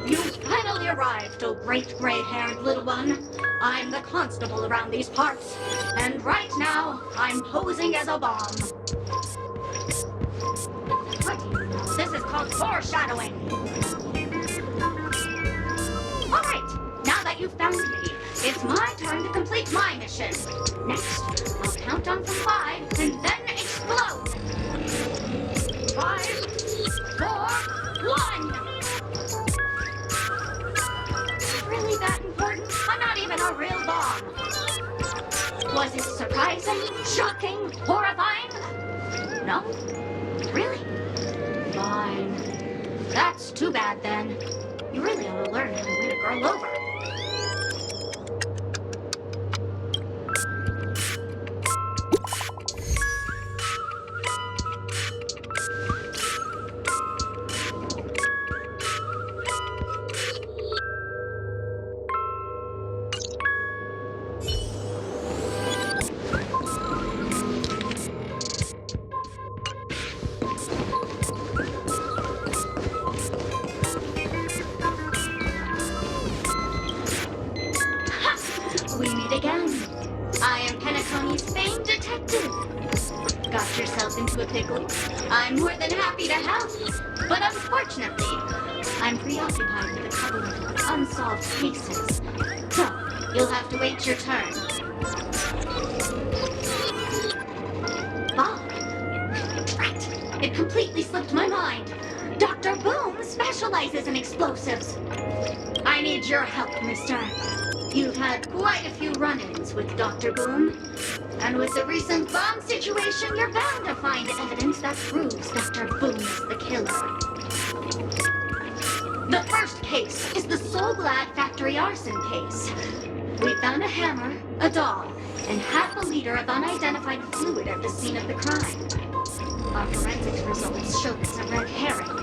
You've finally arrived, oh great gray-haired little one. I'm the constable around these parts, and right now, I'm posing as a bomb. What do you know? This is called foreshadowing. Alright, now that you've found me, it's my turn to complete my mission. Next, I'll count down from 5 and then explode. 5, 4, 1! Really that important? I'm not even a real bomb. Was it surprising, shocking, horrifying? No? Really? Fine. That's too bad then. You really ought to learn how to win a girl over. We meet again. I am Penacony's famed detective. Got yourself into a pickle? I'm more than happy to help. But unfortunately, I'm preoccupied with a couple of unsolved cases. So, you'll have to wait your turn. Fuck. Drat. It completely slipped my mind. Dr. Boom specializes in explosives. I need your help, mister. You've had quite a few run-ins with Dr. Boom. And with the recent bomb situation, you're bound to find evidence that proves Dr. Boom is the killer. The first case is the So Glad factory arson case. We found a hammer, a doll, and half a liter of unidentified fluid at the scene of the crime. Our forensics results show this a red herring.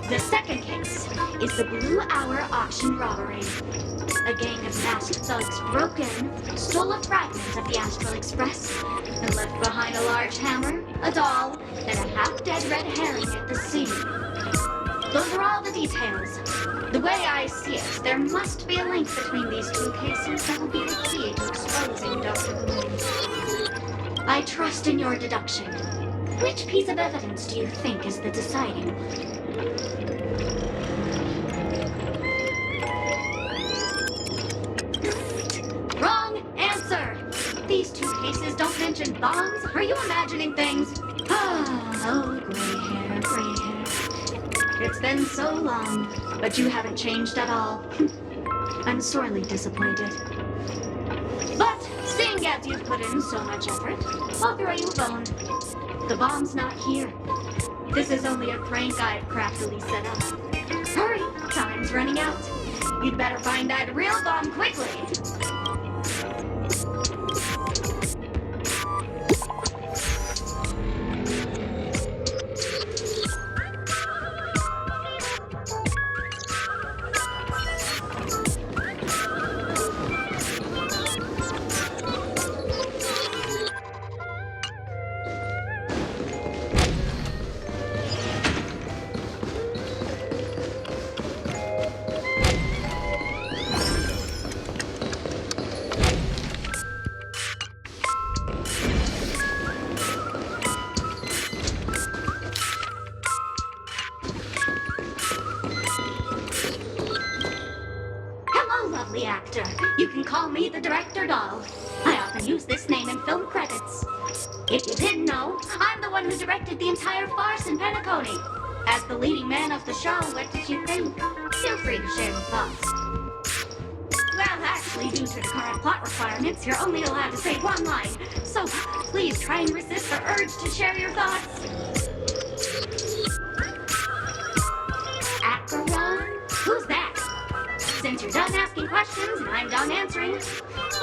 The second case is the Blue Hour auction robbery. A gang of masked thugs broke in, stole a fragment of the Astral Express, and left behind a large hammer, a doll, and a half-dead red herring at the scene. Those are all the details. The way I see it, there must be a link between these two cases that will be the key to exposing Dr. Boom. I trust in your deduction. Which piece of evidence do you think is the deciding one? Wrong answer! These two cases don't mention bombs. Are you imagining things? Oh, gray hair, gray hair. It's been so long, but you haven't changed at all. I'm sorely disappointed. But, seeing as you've put in so much effort, I'll throw you a bone. The bomb's not here. This is only a prank I've craftily set up. Hurry, time's running out. You'd better find that real bomb quickly. Lovely actor. You can call me the Director Doll. I often use this name in film credits. If you didn't know, I'm the one who directed the entire farce in Penacony. As the leading man of the show, what did you think? Feel free to share your thoughts. Well, actually, due to the current plot requirements, you're only allowed to say one line. So please try and resist the urge to share your thoughts. Acheron? Who's that? Since you're done asking questions and I'm done answering,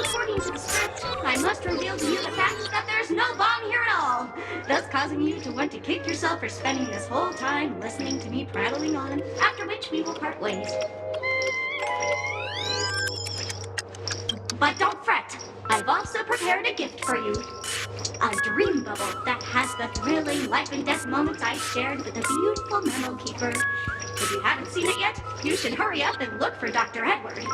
according to the script, I must reveal to you the fact that there's no bomb here at all, thus causing you to want to kick yourself for spending this whole time listening to me prattling on, after which we will part ways. But don't fret, I've also prepared a gift for you. A dream bubble that has the thrilling life and death moments I shared with the beautiful Memo Keeper. If you haven't seen it yet, you should hurry up and look for Dr. Edward.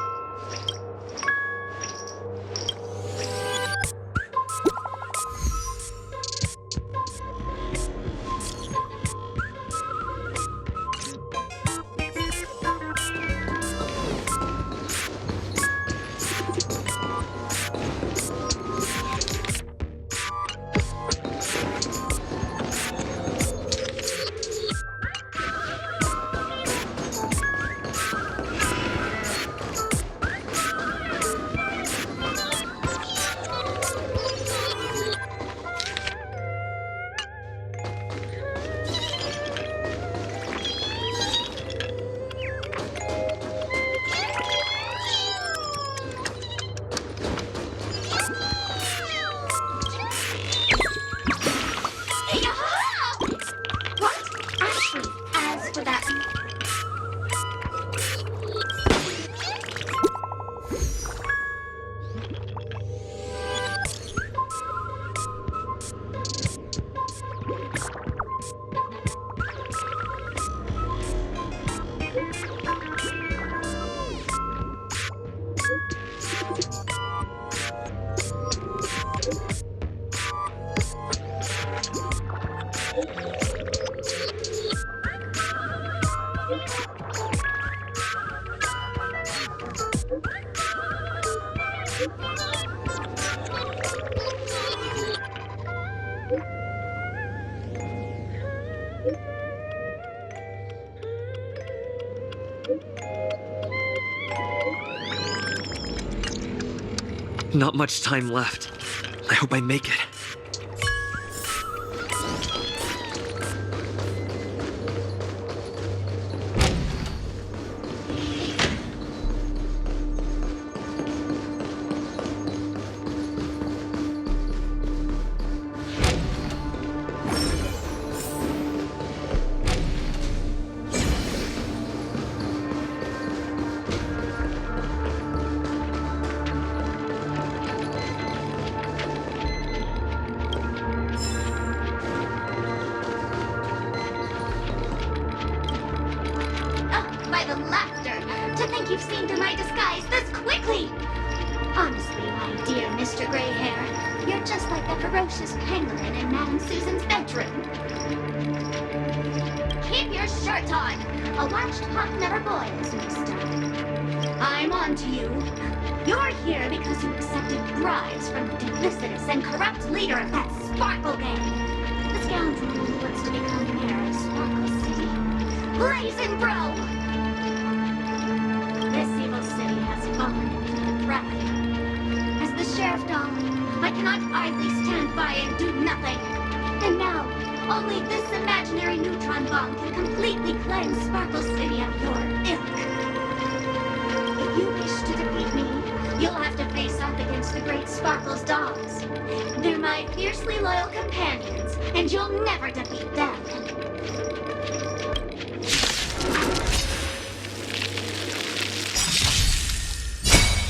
Not much time left. I hope I make it.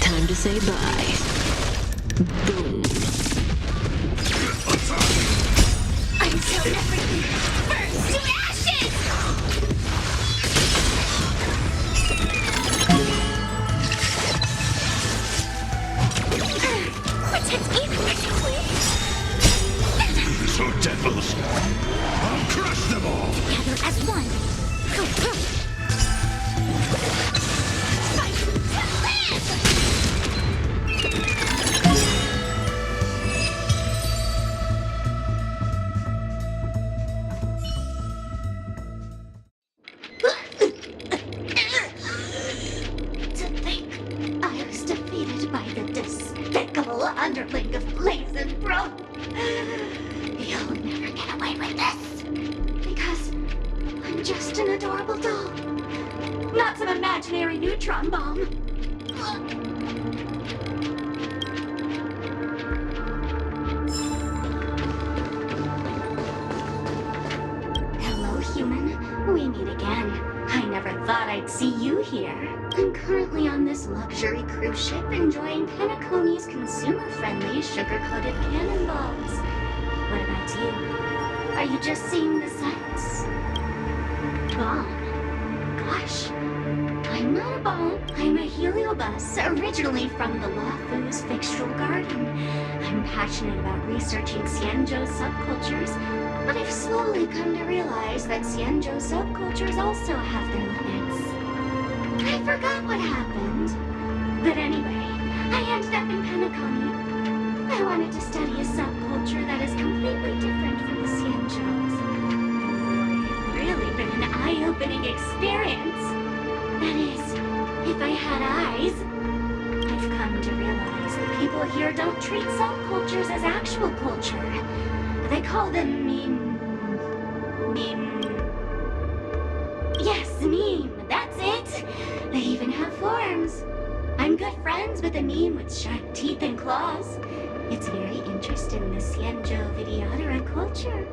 Time to say bye. Boom. Until everything burns to ashes! Protect me, please! So devils! I'll crush them all! Together as one! Fight to live! To think I was defeated by the despicable underling of Blaze and Bro. You'll never get away with this. Because I'm just an adorable doll. Not some imaginary neutron bomb. thought I'd see you here. I'm currently on this luxury cruise ship enjoying Penacony's consumer-friendly sugar-coated cannonballs. What about you? Are you just seeing the sights? Bomb. Gosh. I'm not a bomb. I'm a heliobus, originally from the Lafu's Fixtural Garden. I'm passionate about researching Xianzhou subcultures, but I've slowly come to realize that Xianzhou subcultures also have their limits. I forgot what happened. But anyway, I ended up in Penacony. I wanted to study a subculture that is completely different from the Xianzhou's. And boy, it's really been an eye-opening experience. That is, if I had eyes. I've come to realize that people here don't treat subcultures as actual culture. They call them meme. Yes, meme, that's it. They even have forms. I'm good friends with a meme with sharp teeth and claws. It's very interested in the Xianzhou Videodera culture.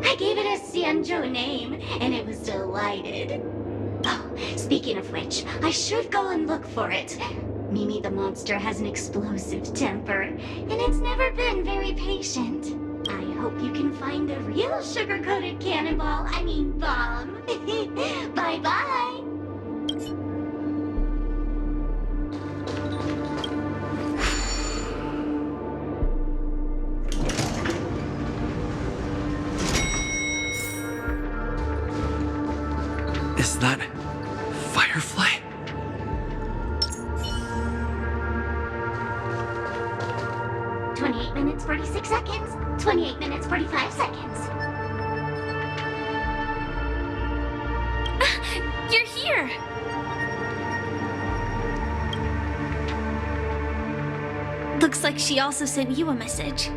I gave it a Xianzhou name, and it was delighted. Oh, speaking of which, I should go and look for it. Mimi the monster has an explosive temper, and it's never been very patient. I hope you can find a real sugar-coated cannonball, bomb. Bye-bye. Is that Firefly? 28 minutes, 46 seconds. 28 minutes, 45 seconds. You're here! Looks like she also sent you a message.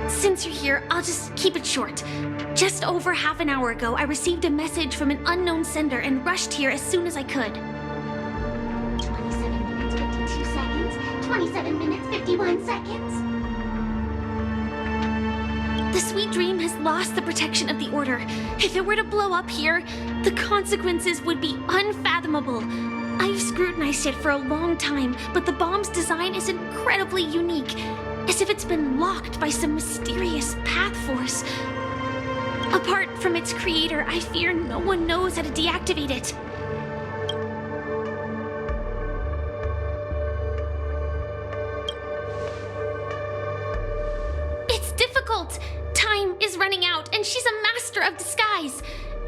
Since you're here, I'll just keep it short. Just over half an hour ago, I received a message from an unknown sender and rushed here as soon as I could. 27 minutes, 52 seconds. 27 minutes, 51 seconds. The Sweet Dream has lost the protection of the Order. If it were to blow up here, the consequences would be unfathomable. I've scrutinized it for a long time, but the bomb's design is incredibly unique, as if it's been locked by some mysterious path force. Apart from its creator, I fear no one knows how to deactivate it. It's difficult. Time is running out, and she's a master of disguise.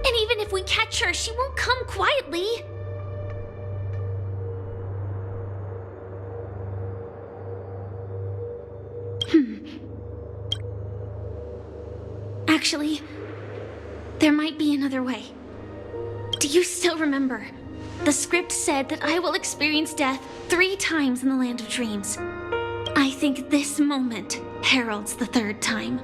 And even if we catch her, she won't come quietly. Actually, there might be another way. Do you still remember? The script said that I will experience death 3 times in the Land of Dreams. I think this moment heralds the 3rd time.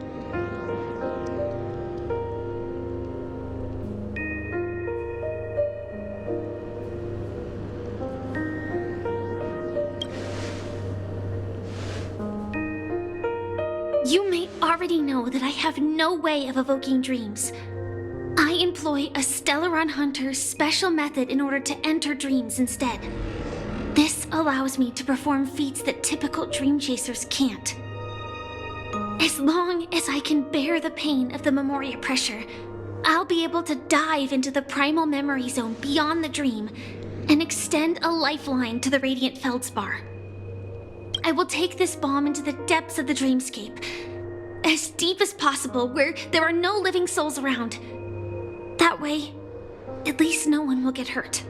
You may already know that I have no way of evoking dreams. I employ a Stellaron Hunter's special method in order to enter dreams instead. This allows me to perform feats that typical dream chasers can't. As long as I can bear the pain of the Memoria pressure, I'll be able to dive into the primal memory zone beyond the dream and extend a lifeline to the radiant feldspar. I will take this bomb into the depths of the dreamscape, as deep as possible where there are no living souls around. That way, at least no one will get hurt.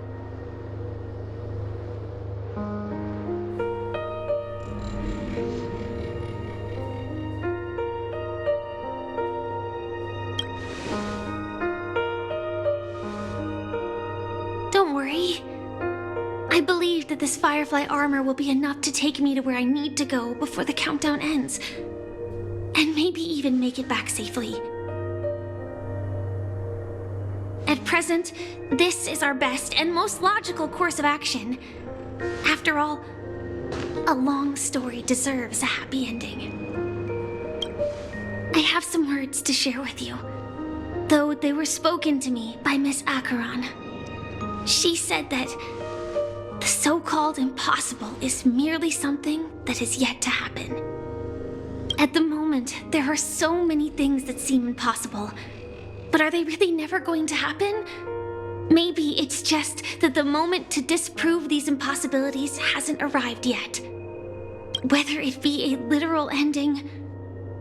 Don't worry. I believe that this Firefly armor will be enough to take me to where I need to go before the countdown ends. And maybe even make it back safely. At present, this is our best and most logical course of action. After all, a long story deserves a happy ending. I have some words to share with you, though they were spoken to me by Miss Acheron. She said that the so-called impossible is merely something that is yet to happen. At the moment, there are so many things that seem impossible, but are they really never going to happen? Maybe it's just that the moment to disprove these impossibilities hasn't arrived yet. Whether it be a literal ending,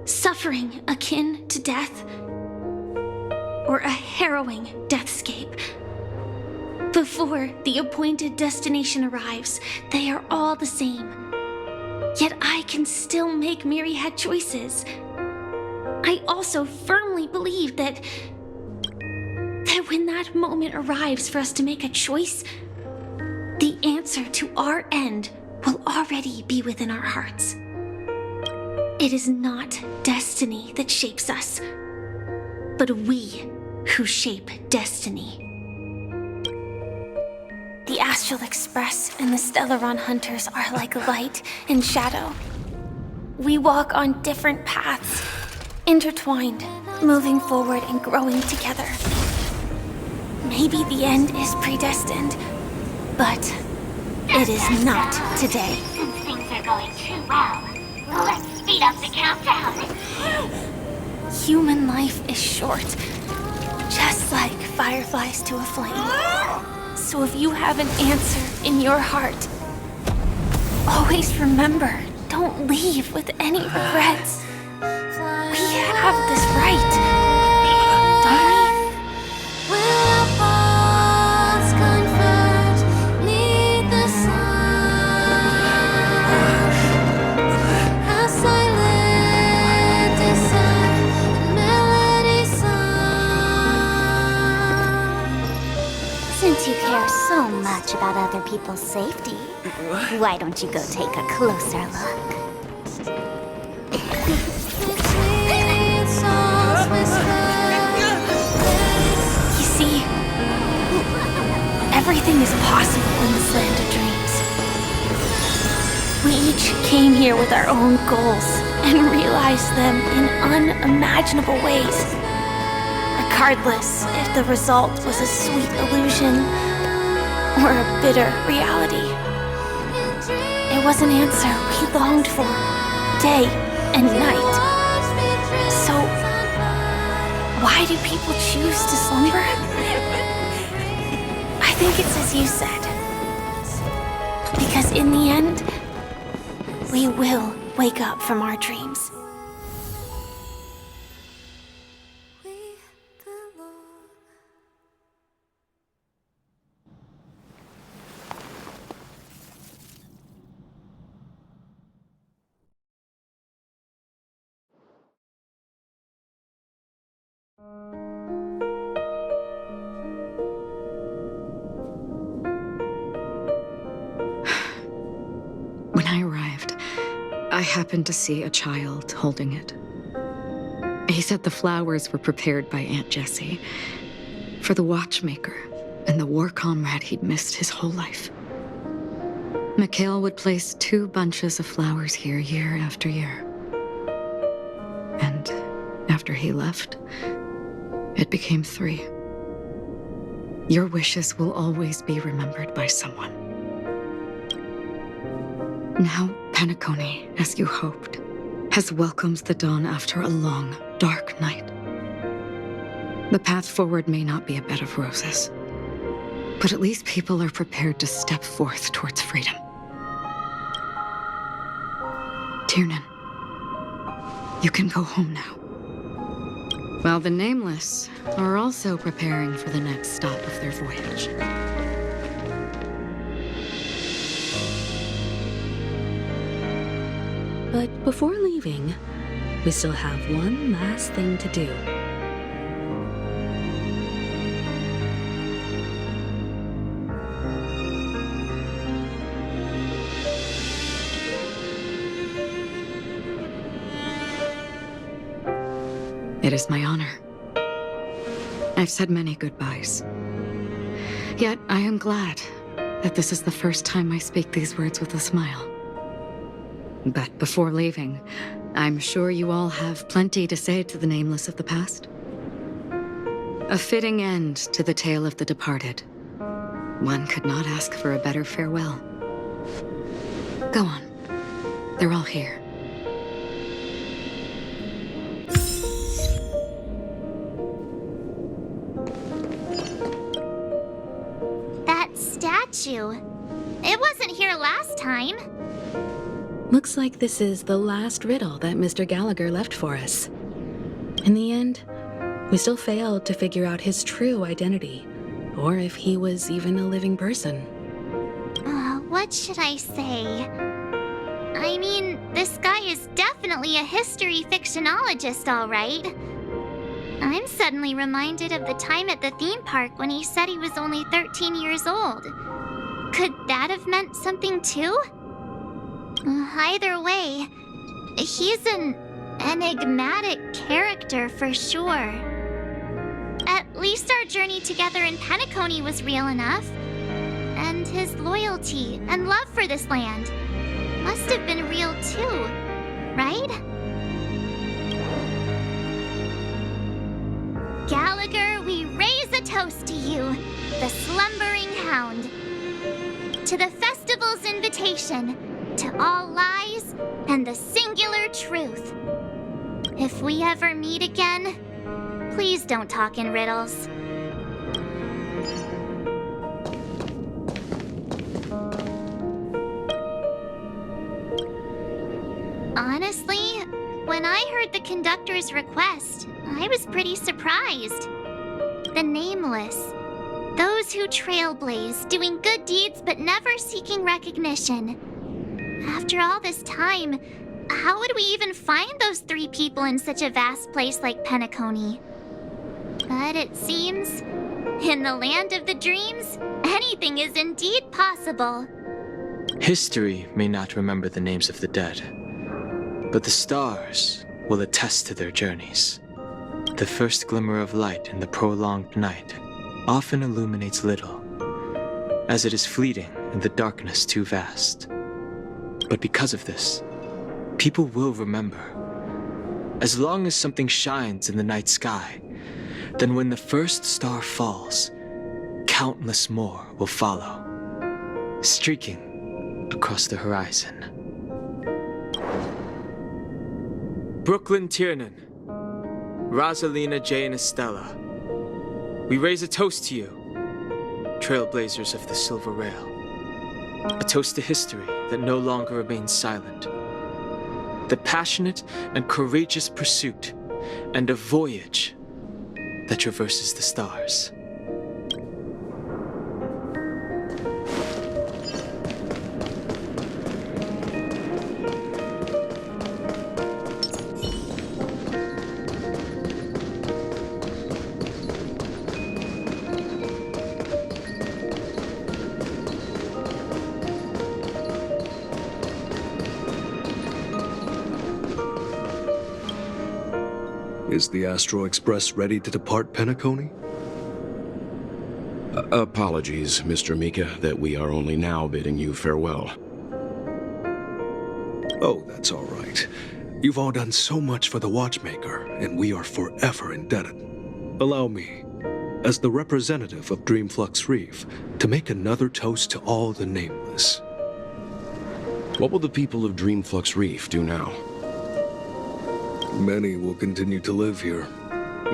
suffering akin to death, or a harrowing deathscape. Before the appointed destination arrives, they are all the same. Yet I can still make myriad choices. I also firmly believe that when that moment arrives for us to make a choice, the answer to our end will already be within our hearts. It is not destiny that shapes us, but we who shape destiny. The Astral Express and the Stellaron Hunters are like light and shadow. We walk on different paths, intertwined, moving forward and growing together. Maybe the end is predestined, but it is not today. Since things are going too well, let's speed up the countdown. Human life is short, just like fireflies to a flame. So if you have an answer in your heart, always remember, don't leave with any regrets. We have this right, don't we? Since you care so much about other people's safety, why don't you go take a closer look? You see, everything is possible in this land of dreams. We each came here with our own goals and realized them in unimaginable ways. Regardless if the result was a sweet illusion or a bitter reality. It was an answer we longed for, day and night. So, why do people choose to slumber? I think it's as you said. Because in the end, we will wake up from our dreams. When I arrived, I happened to see a child holding it. He said the flowers were prepared by Aunt Jessie for the watchmaker and the war comrade he'd missed his whole life. Mikhail would place 2 bunches of flowers here year after year. And after he left, it became 3. Your wishes will always be remembered by someone. Now, Penacony, as you hoped, has welcomed the dawn after a long, dark night. The path forward may not be a bed of roses, but at least people are prepared to step forth towards freedom. Tiernan, you can go home now. While the Nameless are also preparing for the next stop of their voyage. But before leaving, we still have one last thing to do. It is my honor. I've said many goodbyes. Yet I am glad that this is the first time I speak these words with a smile. But before leaving, I'm sure you all have plenty to say to the Nameless of the past. A fitting end to the tale of the departed. One could not ask for a better farewell. Go on. They're all here. That statue. It wasn't here last time. Looks like this is the last riddle that Mr. Gallagher left for us. In the end, we still failed to figure out his true identity, or if he was even a living person. What should I say? I mean, this guy is definitely a history fictionologist, all right. I'm suddenly reminded of the time at the theme park when he said he was only 13 years old. Could that have meant something too? Either way, he's an enigmatic character for sure. At least our journey together in Penacony was real enough. And his loyalty and love for this land must have been real too, right? Gallagher, we raise a toast to you, the slumbering hound. To the festival's invitation, to all lies and the singular truth. If we ever meet again, please don't talk in riddles. Honestly, when I heard the conductor's request, I was pretty surprised. The nameless. Those who trailblaze, doing good deeds but never seeking recognition. After all this time, how would we even find those 3 people in such a vast place like Penacony? But it seems, in the land of the dreams, anything is indeed possible. History may not remember the names of the dead, but the stars will attest to their journeys. The first glimmer of light in the prolonged night often illuminates little, as it is fleeting in the darkness too vast. But because of this, people will remember. As long as something shines in the night sky, then when the first star falls, countless more will follow, streaking across the horizon. Brooklyn Tiernan, Rosalina Jane Estella, we raise a toast to you, trailblazers of the Silver Rail. A toast to history that no longer remains silent. The passionate and courageous pursuit, and a voyage that traverses the stars. Is the Astro Express ready to depart Penacony? Apologies, Mr. Mika, that we are only now bidding you farewell. Oh, that's all right. You've all done so much for the Watchmaker, and we are forever indebted. Allow me, as the representative of Dreamflux Reef, to make another toast to all the nameless. What will the people of Dreamflux Reef do now? Many will continue to live here.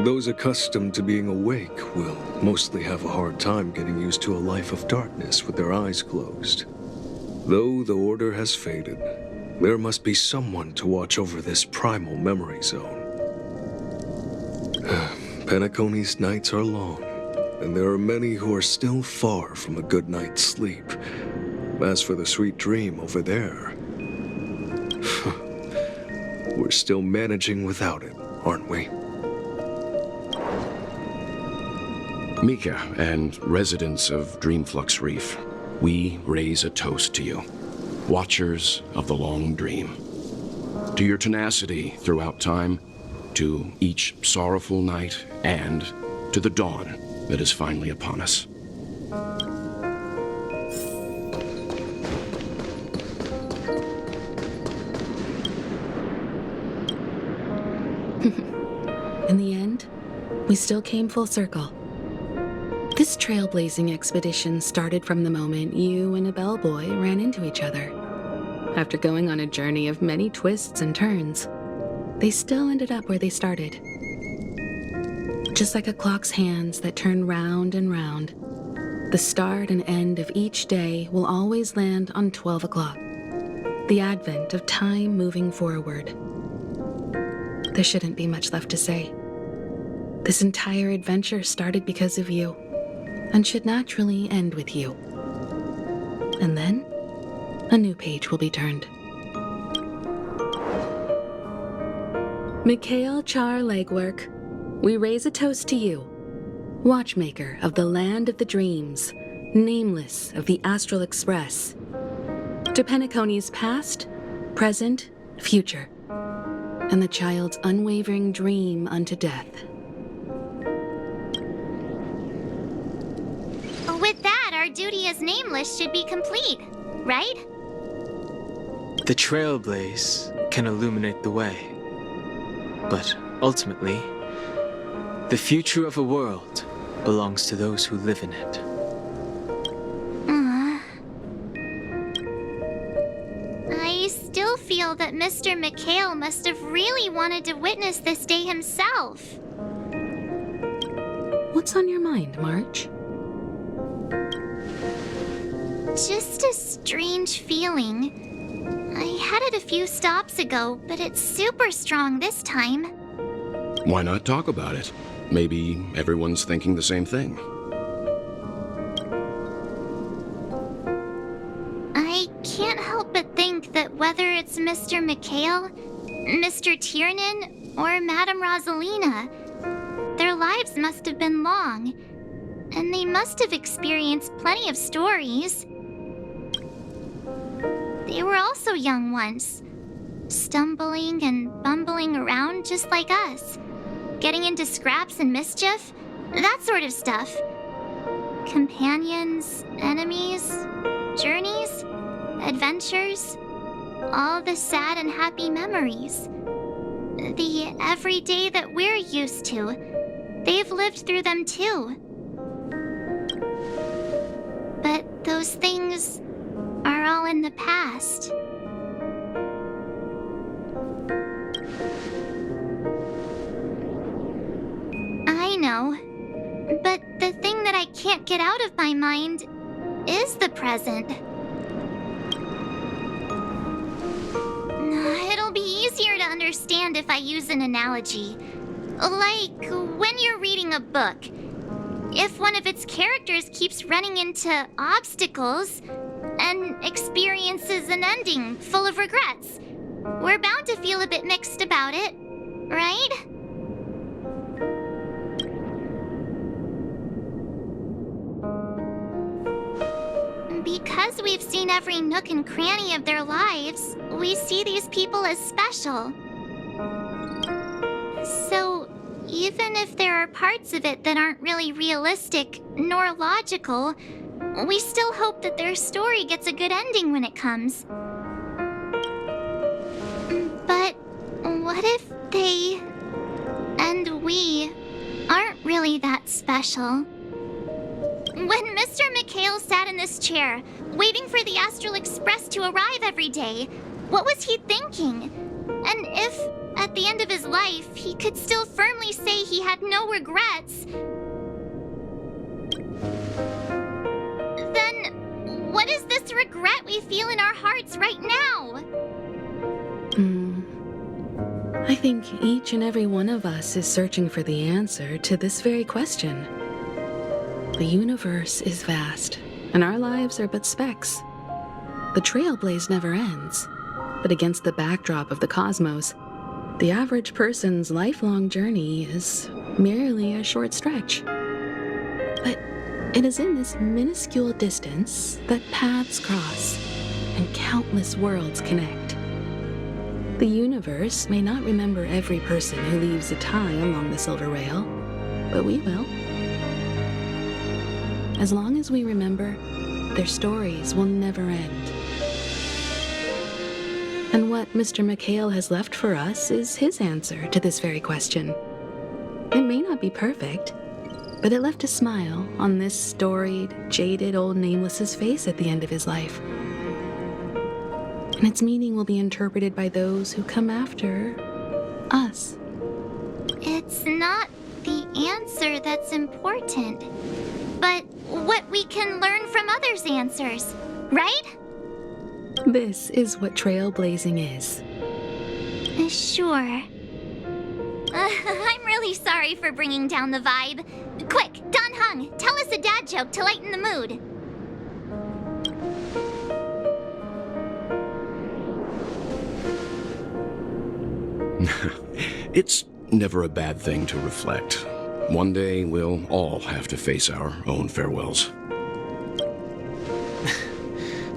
Those accustomed to being awake will mostly have a hard time getting used to a life of darkness with their eyes closed. Though the order has faded, there must be someone to watch over this primal memory zone. Penacony's nights are long, and there are many who are still far from a good night's sleep. As for the sweet dream over there, we're still managing without it, aren't we? Mika and residents of Dreamflux Reef, we raise a toast to you, watchers of the long dream. To your tenacity throughout time, to each sorrowful night, and to the dawn that is finally upon us. In the end, we still came full circle. This This trailblazing expedition started from the moment you and a bellboy ran into each other. After going on a journey of many twists and turns, they still ended up where they started. Just like a clock's hands that turn round and round, the start and end of each day will always land on 12 o'clock, the advent of time moving forward. There shouldn't be much left to say. This entire adventure started because of you, and should naturally end with you. And then, a new page will be turned. Mikhail Char Legwork, we raise a toast to you, watchmaker of the land of the dreams, nameless of the Astral Express, to Penacony's past, present, future, and the child's unwavering dream unto death. With that, our duty as Nameless should be complete, right? The trailblaze can illuminate the way, but ultimately, the future of a world belongs to those who live in it. I still feel that Mr. Mikhail must have really wanted to witness this day himself. What's on your mind, March? Just a strange feeling. I had it a few stops ago, but it's super strong this time. Why not talk about it? Maybe everyone's thinking the same thing. I can't help but think that whether it's Mr. Mikhail, Mr. Tiernan, or Madame Rosalina, their lives must have been long, and they must have experienced plenty of stories. They were also young once, stumbling and bumbling around just like us, getting into scraps and mischief, that sort of stuff. Companions, enemies, journeys, adventures, all the sad and happy memories. The everyday that we're used to, they've lived through them too. But those things are all in the past. I know, but the thing that I can't get out of my mind is the present. It'll be easier to understand if I use an analogy. Like when you're reading a book. If one of its characters keeps running into obstacles and experiences an ending full of regrets, we're bound to feel a bit mixed about it, right? Because we've seen every nook and cranny of their lives, we see these people as special. So, even if there are parts of it that aren't really realistic nor logical, we still hope that their story gets a good ending when it comes. But what if they and we aren't really that special? When Mr. Mikhail sat in this chair, waiting for the Astral Express to arrive every day, what was he thinking? And if, at the end of his life, he could still firmly say he had no regrets, then what is this regret we feel in our hearts right now? I think each and every one of us is searching for the answer to this very question. The universe is vast, and our lives are but specks. The trailblaze never ends, but against the backdrop of the cosmos, the average person's lifelong journey is merely a short stretch. But it is in this minuscule distance that paths cross and countless worlds connect. The universe may not remember every person who leaves a tie along the silver rail, but we will. As long as we remember, their stories will never end. And what Mr. Mikhail has left for us is his answer to this very question. It may not be perfect, but it left a smile on this storied, jaded old Nameless's face at the end of his life. And its meaning will be interpreted by those who come after us. It's not the answer that's important, but what we can learn from others' answers, right? This is what trailblazing is. Sure. I'm really sorry for bringing down the vibe. Quick, Don Hung, tell us a dad joke to lighten the mood. It's never a bad thing to reflect. One day, we'll all have to face our own farewells.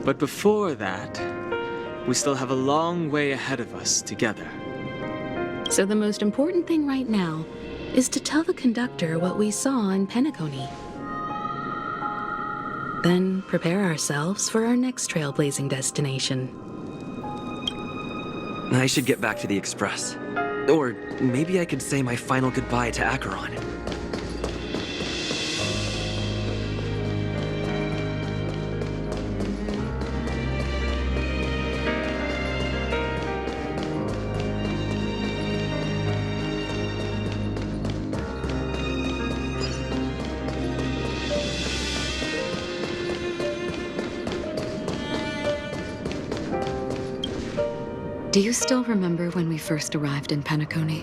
But before that, we still have a long way ahead of us together. So the most important thing right now is to tell the conductor what we saw in Penacony. Then prepare ourselves for our next trailblazing destination. I should get back to the Express. Or maybe I could say my final goodbye to Acheron. Do you still remember when we first arrived in Penacony?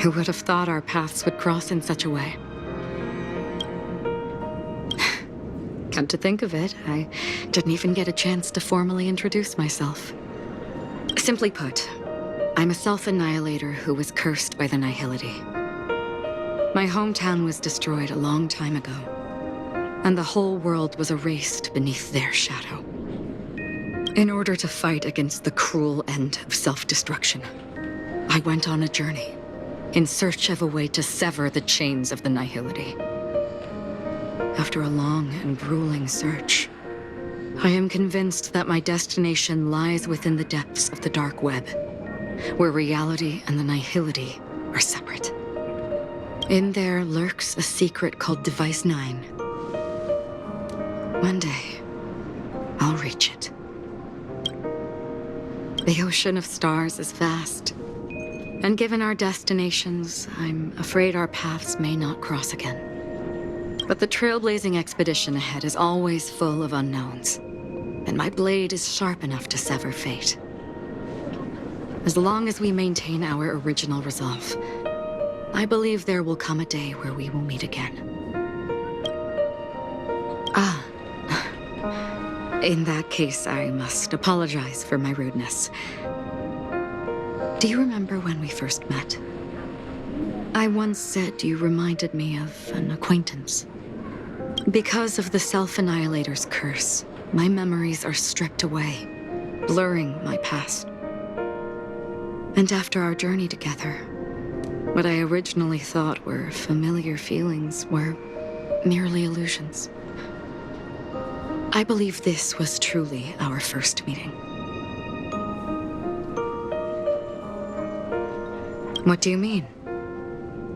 Who would have thought our paths would cross in such a way? Come to think of it, I didn't even get a chance to formally introduce myself. Simply put, I'm a self-annihilator who was cursed by the Nihility. My hometown was destroyed a long time ago, and the whole world was erased beneath their shadow. In order to fight against the cruel end of self-destruction, I went on a journey in search of a way to sever the chains of the Nihility. After a long and grueling search, I am convinced that my destination lies within the depths of the dark web, where reality and the Nihility are separate. In there lurks a secret called Device 9. One day, I'll reach it. The ocean of stars is vast, and given our destinations, I'm afraid our paths may not cross again. But the trailblazing expedition ahead is always full of unknowns, and my blade is sharp enough to sever fate. As long as we maintain our original resolve, I believe there will come a day where we will meet again. In that case, I must apologize for my rudeness. Do you remember when we first met? I once said you reminded me of an acquaintance. Because of the Self-Annihilator's curse, my memories are stripped away, blurring my past. And after our journey together, what I originally thought were familiar feelings were merely illusions. I believe this was truly our first meeting. What do you mean?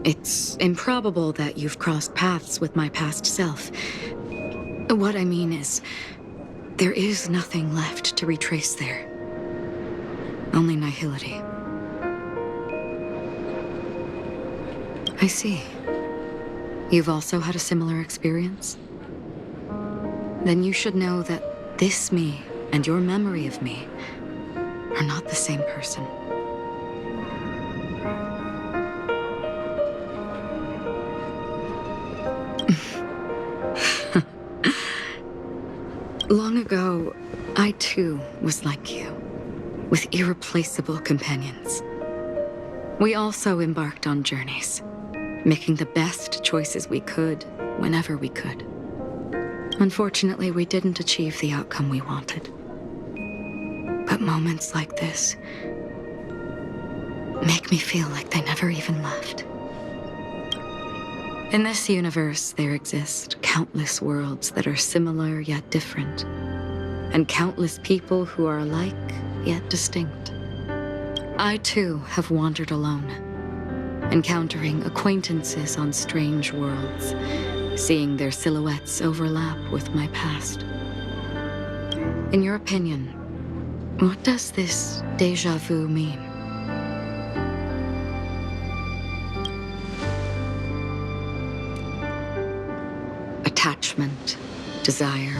It's improbable that you've crossed paths with my past self. What I mean is, there is nothing left to retrace there. Only nihility. I see. You've also had a similar experience? Then you should know that this me and your memory of me are not the same person. Long ago, I too was like you, with irreplaceable companions. We also embarked on journeys, making the best choices we could, whenever we could. Unfortunately, we didn't achieve the outcome we wanted. But moments like this make me feel like they never even left. In this universe, there exist countless worlds that are similar yet different, and countless people who are alike yet distinct. I too have wandered alone, encountering acquaintances on strange worlds, seeing their silhouettes overlap with my past. In your opinion, what does this déjà vu mean? Attachment, desire,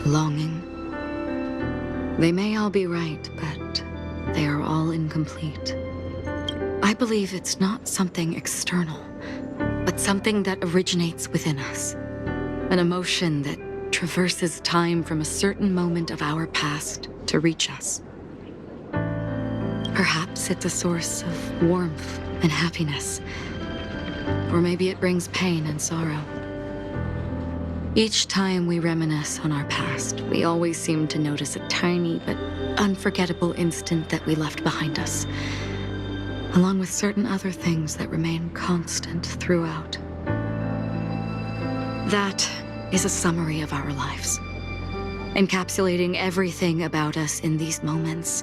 longing. They may all be right, but they are all incomplete. I believe it's not something external, but something that originates within us. An emotion that traverses time from a certain moment of our past to reach us. Perhaps it's a source of warmth and happiness, or maybe it brings pain and sorrow. Each time we reminisce on our past, we always seem to notice a tiny but unforgettable instant that we left behind us, along with certain other things that remain constant throughout. That is a summary of our lives, encapsulating everything about us in these moments,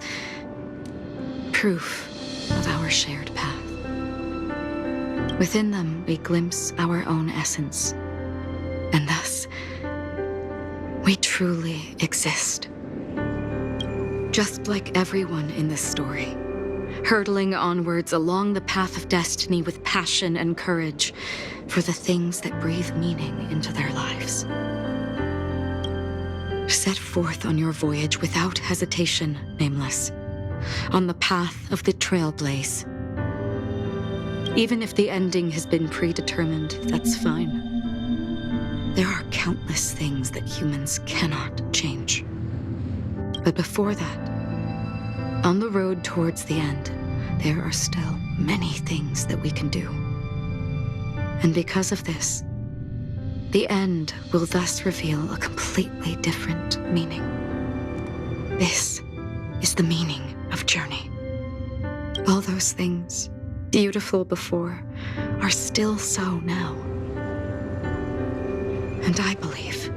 proof of our shared path. Within them, we glimpse our own essence, and thus, we truly exist. Just like everyone in this story, hurtling onwards along the path of destiny with passion and courage for the things that breathe meaning into their lives. Set forth on your voyage without hesitation, Nameless, on the path of the Trailblaze. Even if the ending has been predetermined, that's fine. There are countless things that humans cannot change. But before that, on the road towards the end, there are still many things that we can do. And because of this, the end will thus reveal a completely different meaning. This is the meaning of journey. All those things, beautiful before, are still so now. And I believe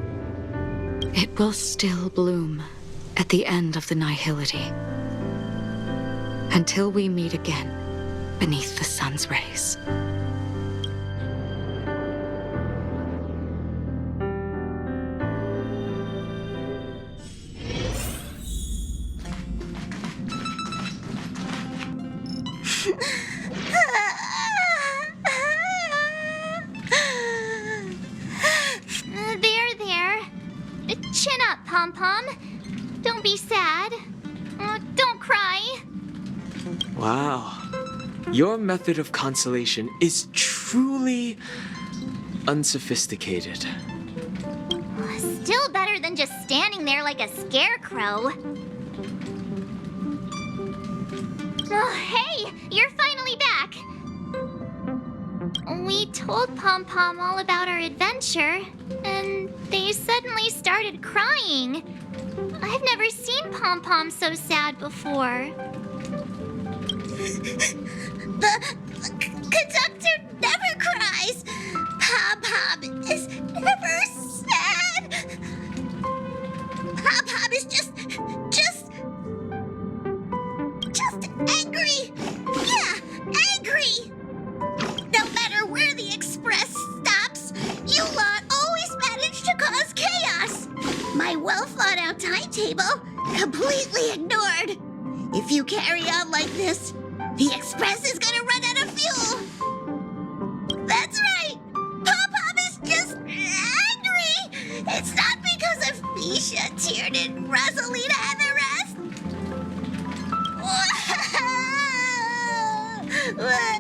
it will still bloom at the end of the nihility, until we meet again beneath the sun's rays. There. Chin up, Pom-Pom. Don't be sad. Don't cry. Wow. Your method of consolation is truly unsophisticated. Still better than just standing there like a scarecrow. Oh, hey! You're finally back! We told Pom-Pom all about our adventure, and they suddenly started crying. I've never seen Pom-Pom so sad before. The conductor never cries. Pom-Pom is never sad. Pom-Pom is just angry. Yeah, angry. No matter where the express stops, you lot always manage to cause chaos. My well-thought-out timetable completely ignored. If you carry on like this, the express is gonna run out of fuel. That's right. Pom-Pom is just angry. It's not because of Misha, Tiernan, Rosalina, and the rest.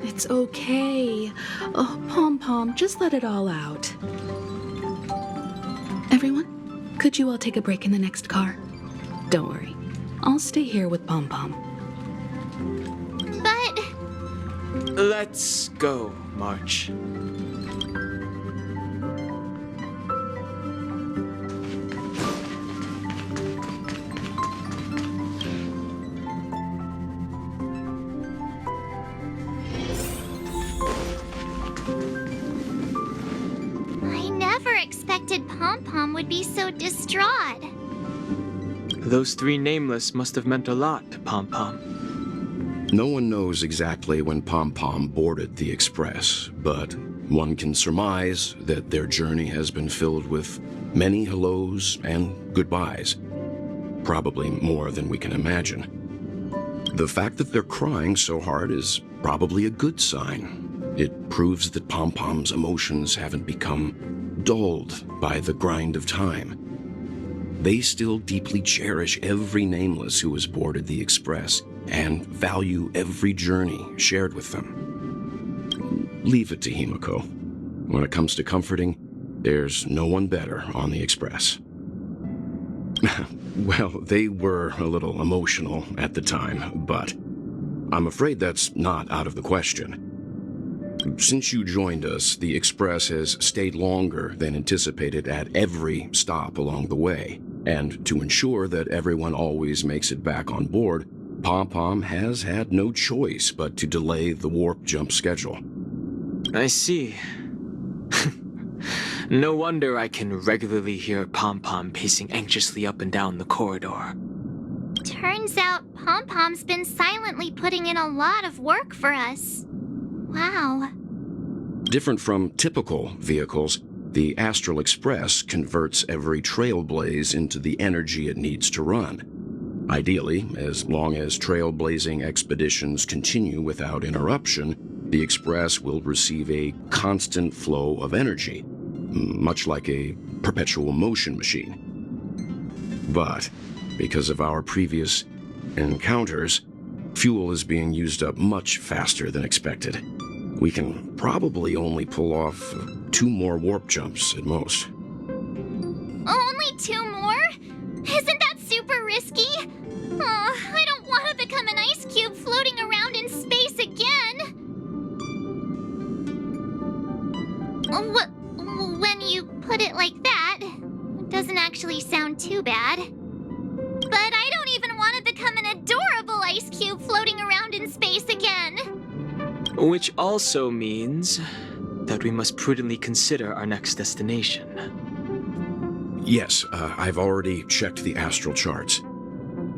It's okay. Oh, Pom-Pom, just let it all out. Everyone, could you all take a break in the next car? Don't worry. I'll stay here with Pom-Pom. But... Let's go, March. I never expected Pom-Pom would be so distraught. Those three Nameless must have meant a lot to Pom-Pom. No one knows exactly when Pom Pom boarded the Express, but one can surmise that their journey has been filled with many hellos and goodbyes. Probably more than we can imagine. The fact that they're crying so hard is probably a good sign. It proves that Pom Pom's emotions haven't become dulled by the grind of time. They still deeply cherish every nameless who has boarded the Express and value every journey shared with them. Leave it to Himiko. When it comes to comforting, there's no one better on the Express. Well, they were a little emotional at the time, but I'm afraid that's not out of the question. Since you joined us, the Express has stayed longer than anticipated at every stop along the way. And to ensure that everyone always makes it back on board, Pom Pom has had no choice but to delay the warp jump schedule. I see. No wonder I can regularly hear Pom Pom pacing anxiously up and down the corridor. Turns out Pom Pom's been silently putting in a lot of work for us. Wow. Different from typical vehicles, the Astral Express converts every trailblaze into the energy it needs to run. Ideally, as long as trailblazing expeditions continue without interruption, the Express will receive a constant flow of energy, much like a perpetual motion machine. But because of our previous encounters, fuel is being used up much faster than expected. We can probably only pull off 2 more warp jumps at most. Only 2 more? Isn't that super risky? Oh, I don't want to become an ice cube floating around in space again. When you put it like that, it doesn't actually sound too bad. But I don't even want to become an adorable ice cube floating around in space again. Which also means that we must prudently consider our next destination. Yes, I've already checked the astral charts.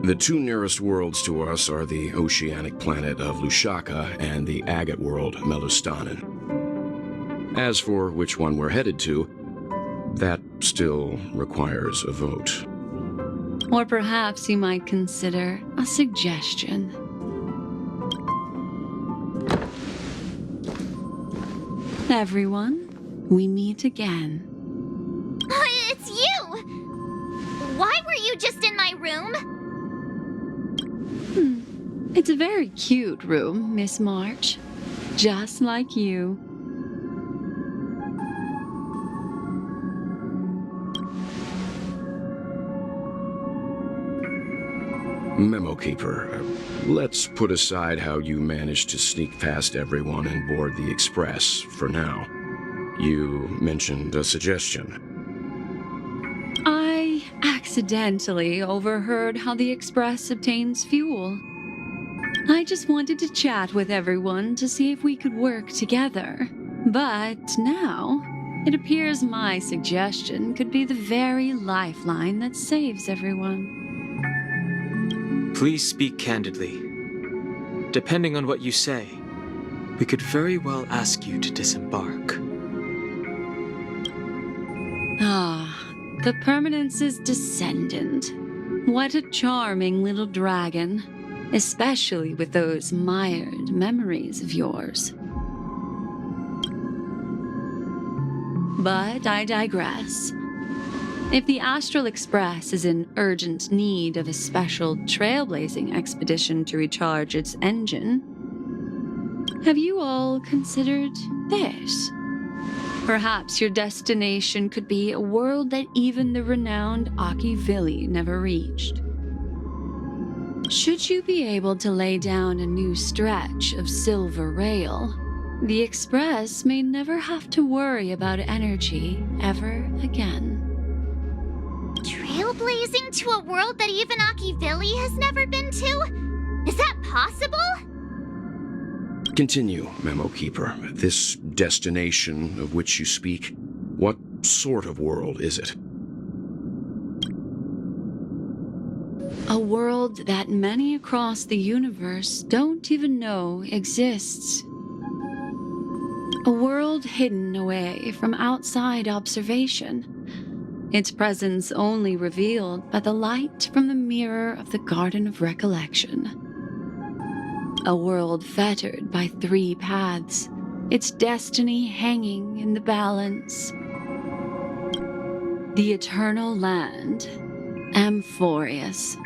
The 2 nearest worlds to us are the oceanic planet of Lushaka and the agate world, Melustanen. As for which one we're headed to, that still requires a vote. Or perhaps you might consider a suggestion. Everyone, we meet again. It's you! Why were you just in my room? It's a very cute room, Miss March. Just like you. Memo Keeper, let's put aside how you managed to sneak past everyone and board the Express for now. You mentioned a suggestion. I accidentally overheard how the Express obtains fuel. I just wanted to chat with everyone to see if we could work together. But now, it appears my suggestion could be the very lifeline that saves everyone. Please speak candidly. Depending on what you say, we could very well ask you to disembark. The Permanence's descendant. What a charming little dragon, especially with those mired memories of yours. But I digress. If the Astral Express is in urgent need of a special trailblazing expedition to recharge its engine, have you all considered this? Perhaps your destination could be a world that even the renowned Aki Vili never reached. Should you be able to lay down a new stretch of silver rail, the Express may never have to worry about energy ever again. Trailblazing to a world that even Aki Vili has never been to? Is that possible? Continue, Memo Keeper. This destination of which you speak, what sort of world is it? A world that many across the universe don't even know exists. A world hidden away from outside observation, its presence only revealed by the light from the mirror of the Garden of Recollection. A world fettered by 3 paths, its destiny hanging in the balance. The eternal land, Amphorius.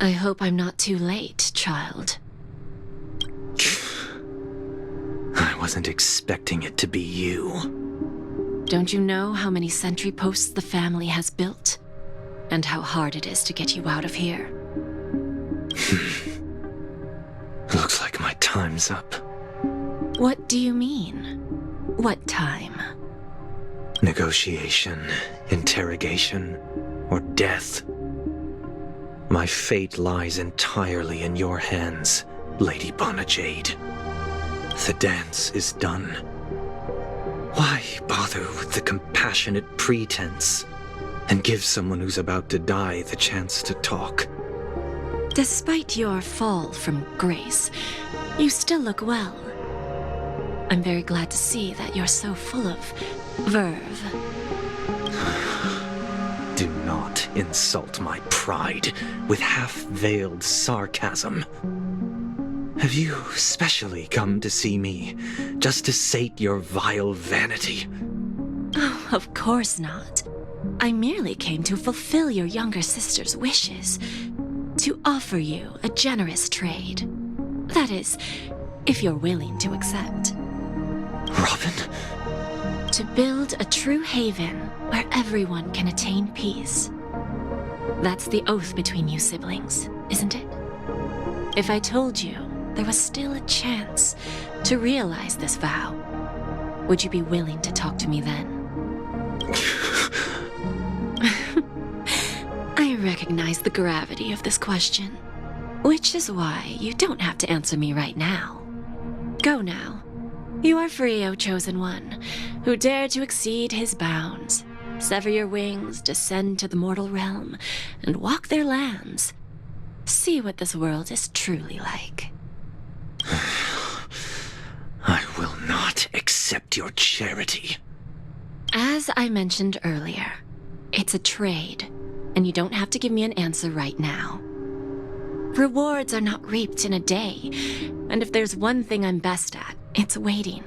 I hope I'm not too late, child. I wasn't expecting it to be you. Don't you know how many sentry posts the family has built? And how hard it is to get you out of here? Looks like my time's up. What do you mean? What time? Negotiation, interrogation, or death. My fate lies entirely in your hands, Lady Bonajade. The dance is done. Why bother with the compassionate pretense and give someone who's about to die the chance to talk? Despite your fall from grace, you still look well. I'm very glad to see that you're so full of verve. Do not insult my pride with half-veiled sarcasm. Have you specially come to see me just to sate your vile vanity? Oh, of course not. I merely came to fulfill your younger sister's wishes. To offer you a generous trade. That is, if you're willing to accept. Robin? To build a true haven where everyone can attain peace. That's the oath between you siblings, isn't it? If I told you there was still a chance to realize this vow, would you be willing to talk to me then? I recognize the gravity of this question, which is why you don't have to answer me right now. Go now. You are free, O Chosen One, who dare to exceed his bounds, sever your wings, descend to the mortal realm, and walk their lands. See what this world is truly like. I will not accept your charity. As I mentioned earlier, it's a trade, and you don't have to give me an answer right now. Rewards are not reaped in a day, and if there's one thing I'm best at, it's waiting.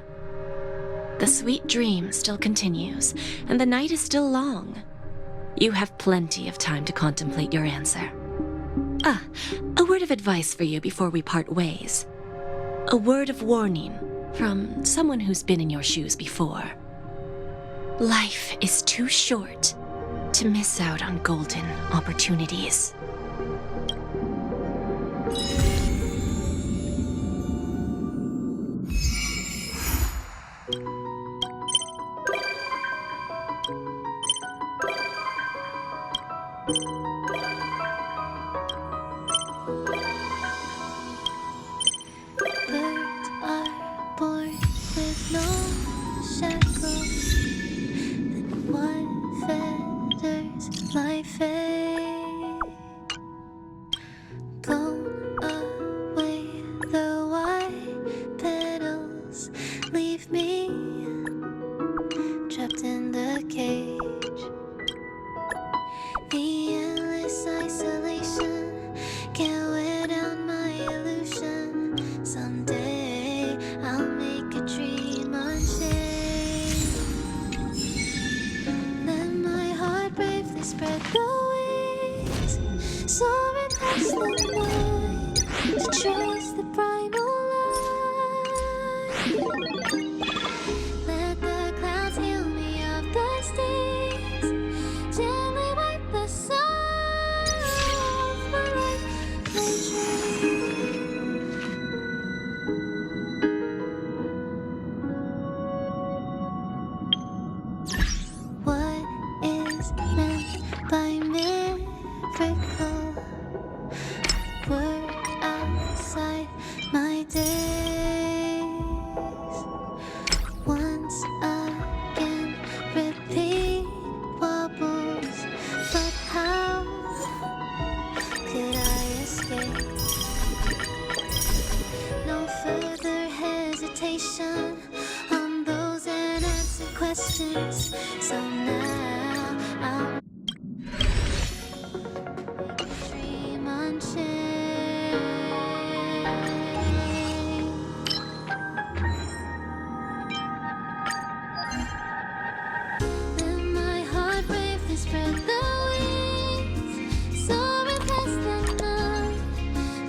The sweet dream still continues, and the night is still long. You have plenty of time to contemplate your answer. A word of advice for you before we part ways. A word of warning from someone who's been in your shoes before. Life is too short to miss out on golden opportunities. Birds are born with no shackles, and what fetters my fate? Blown away, the white petals leave me trapped in the cage. The endless isolation can't wear down my illusion. Someday I'll make a dream unchained. Let my heart bravely spread the wings, soaring past the night to trace the primal light. Let the clouds heal me of the stings, gently wipe the sun off my life, my dream. What is meant by miracle? Work outside my days. information on those unanswered questions. So now I'll dream unchained. Let my heart bravely spread the wings, soaring past the night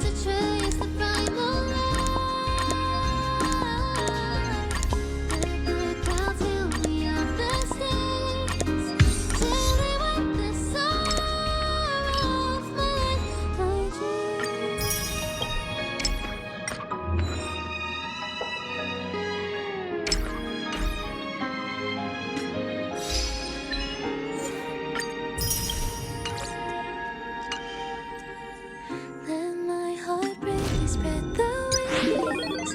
to trace the primal light. Let the clouds fill me up the states, gently wipe the sorrow off my dreams. Let my heart bravely spread the wings,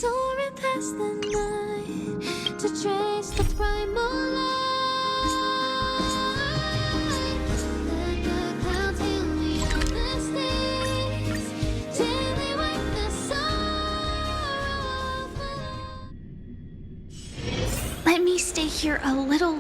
soaring past the night to trace the primal light. Let the clouds fill me on the states, gently wipe the sorrow off my Let me stay here a little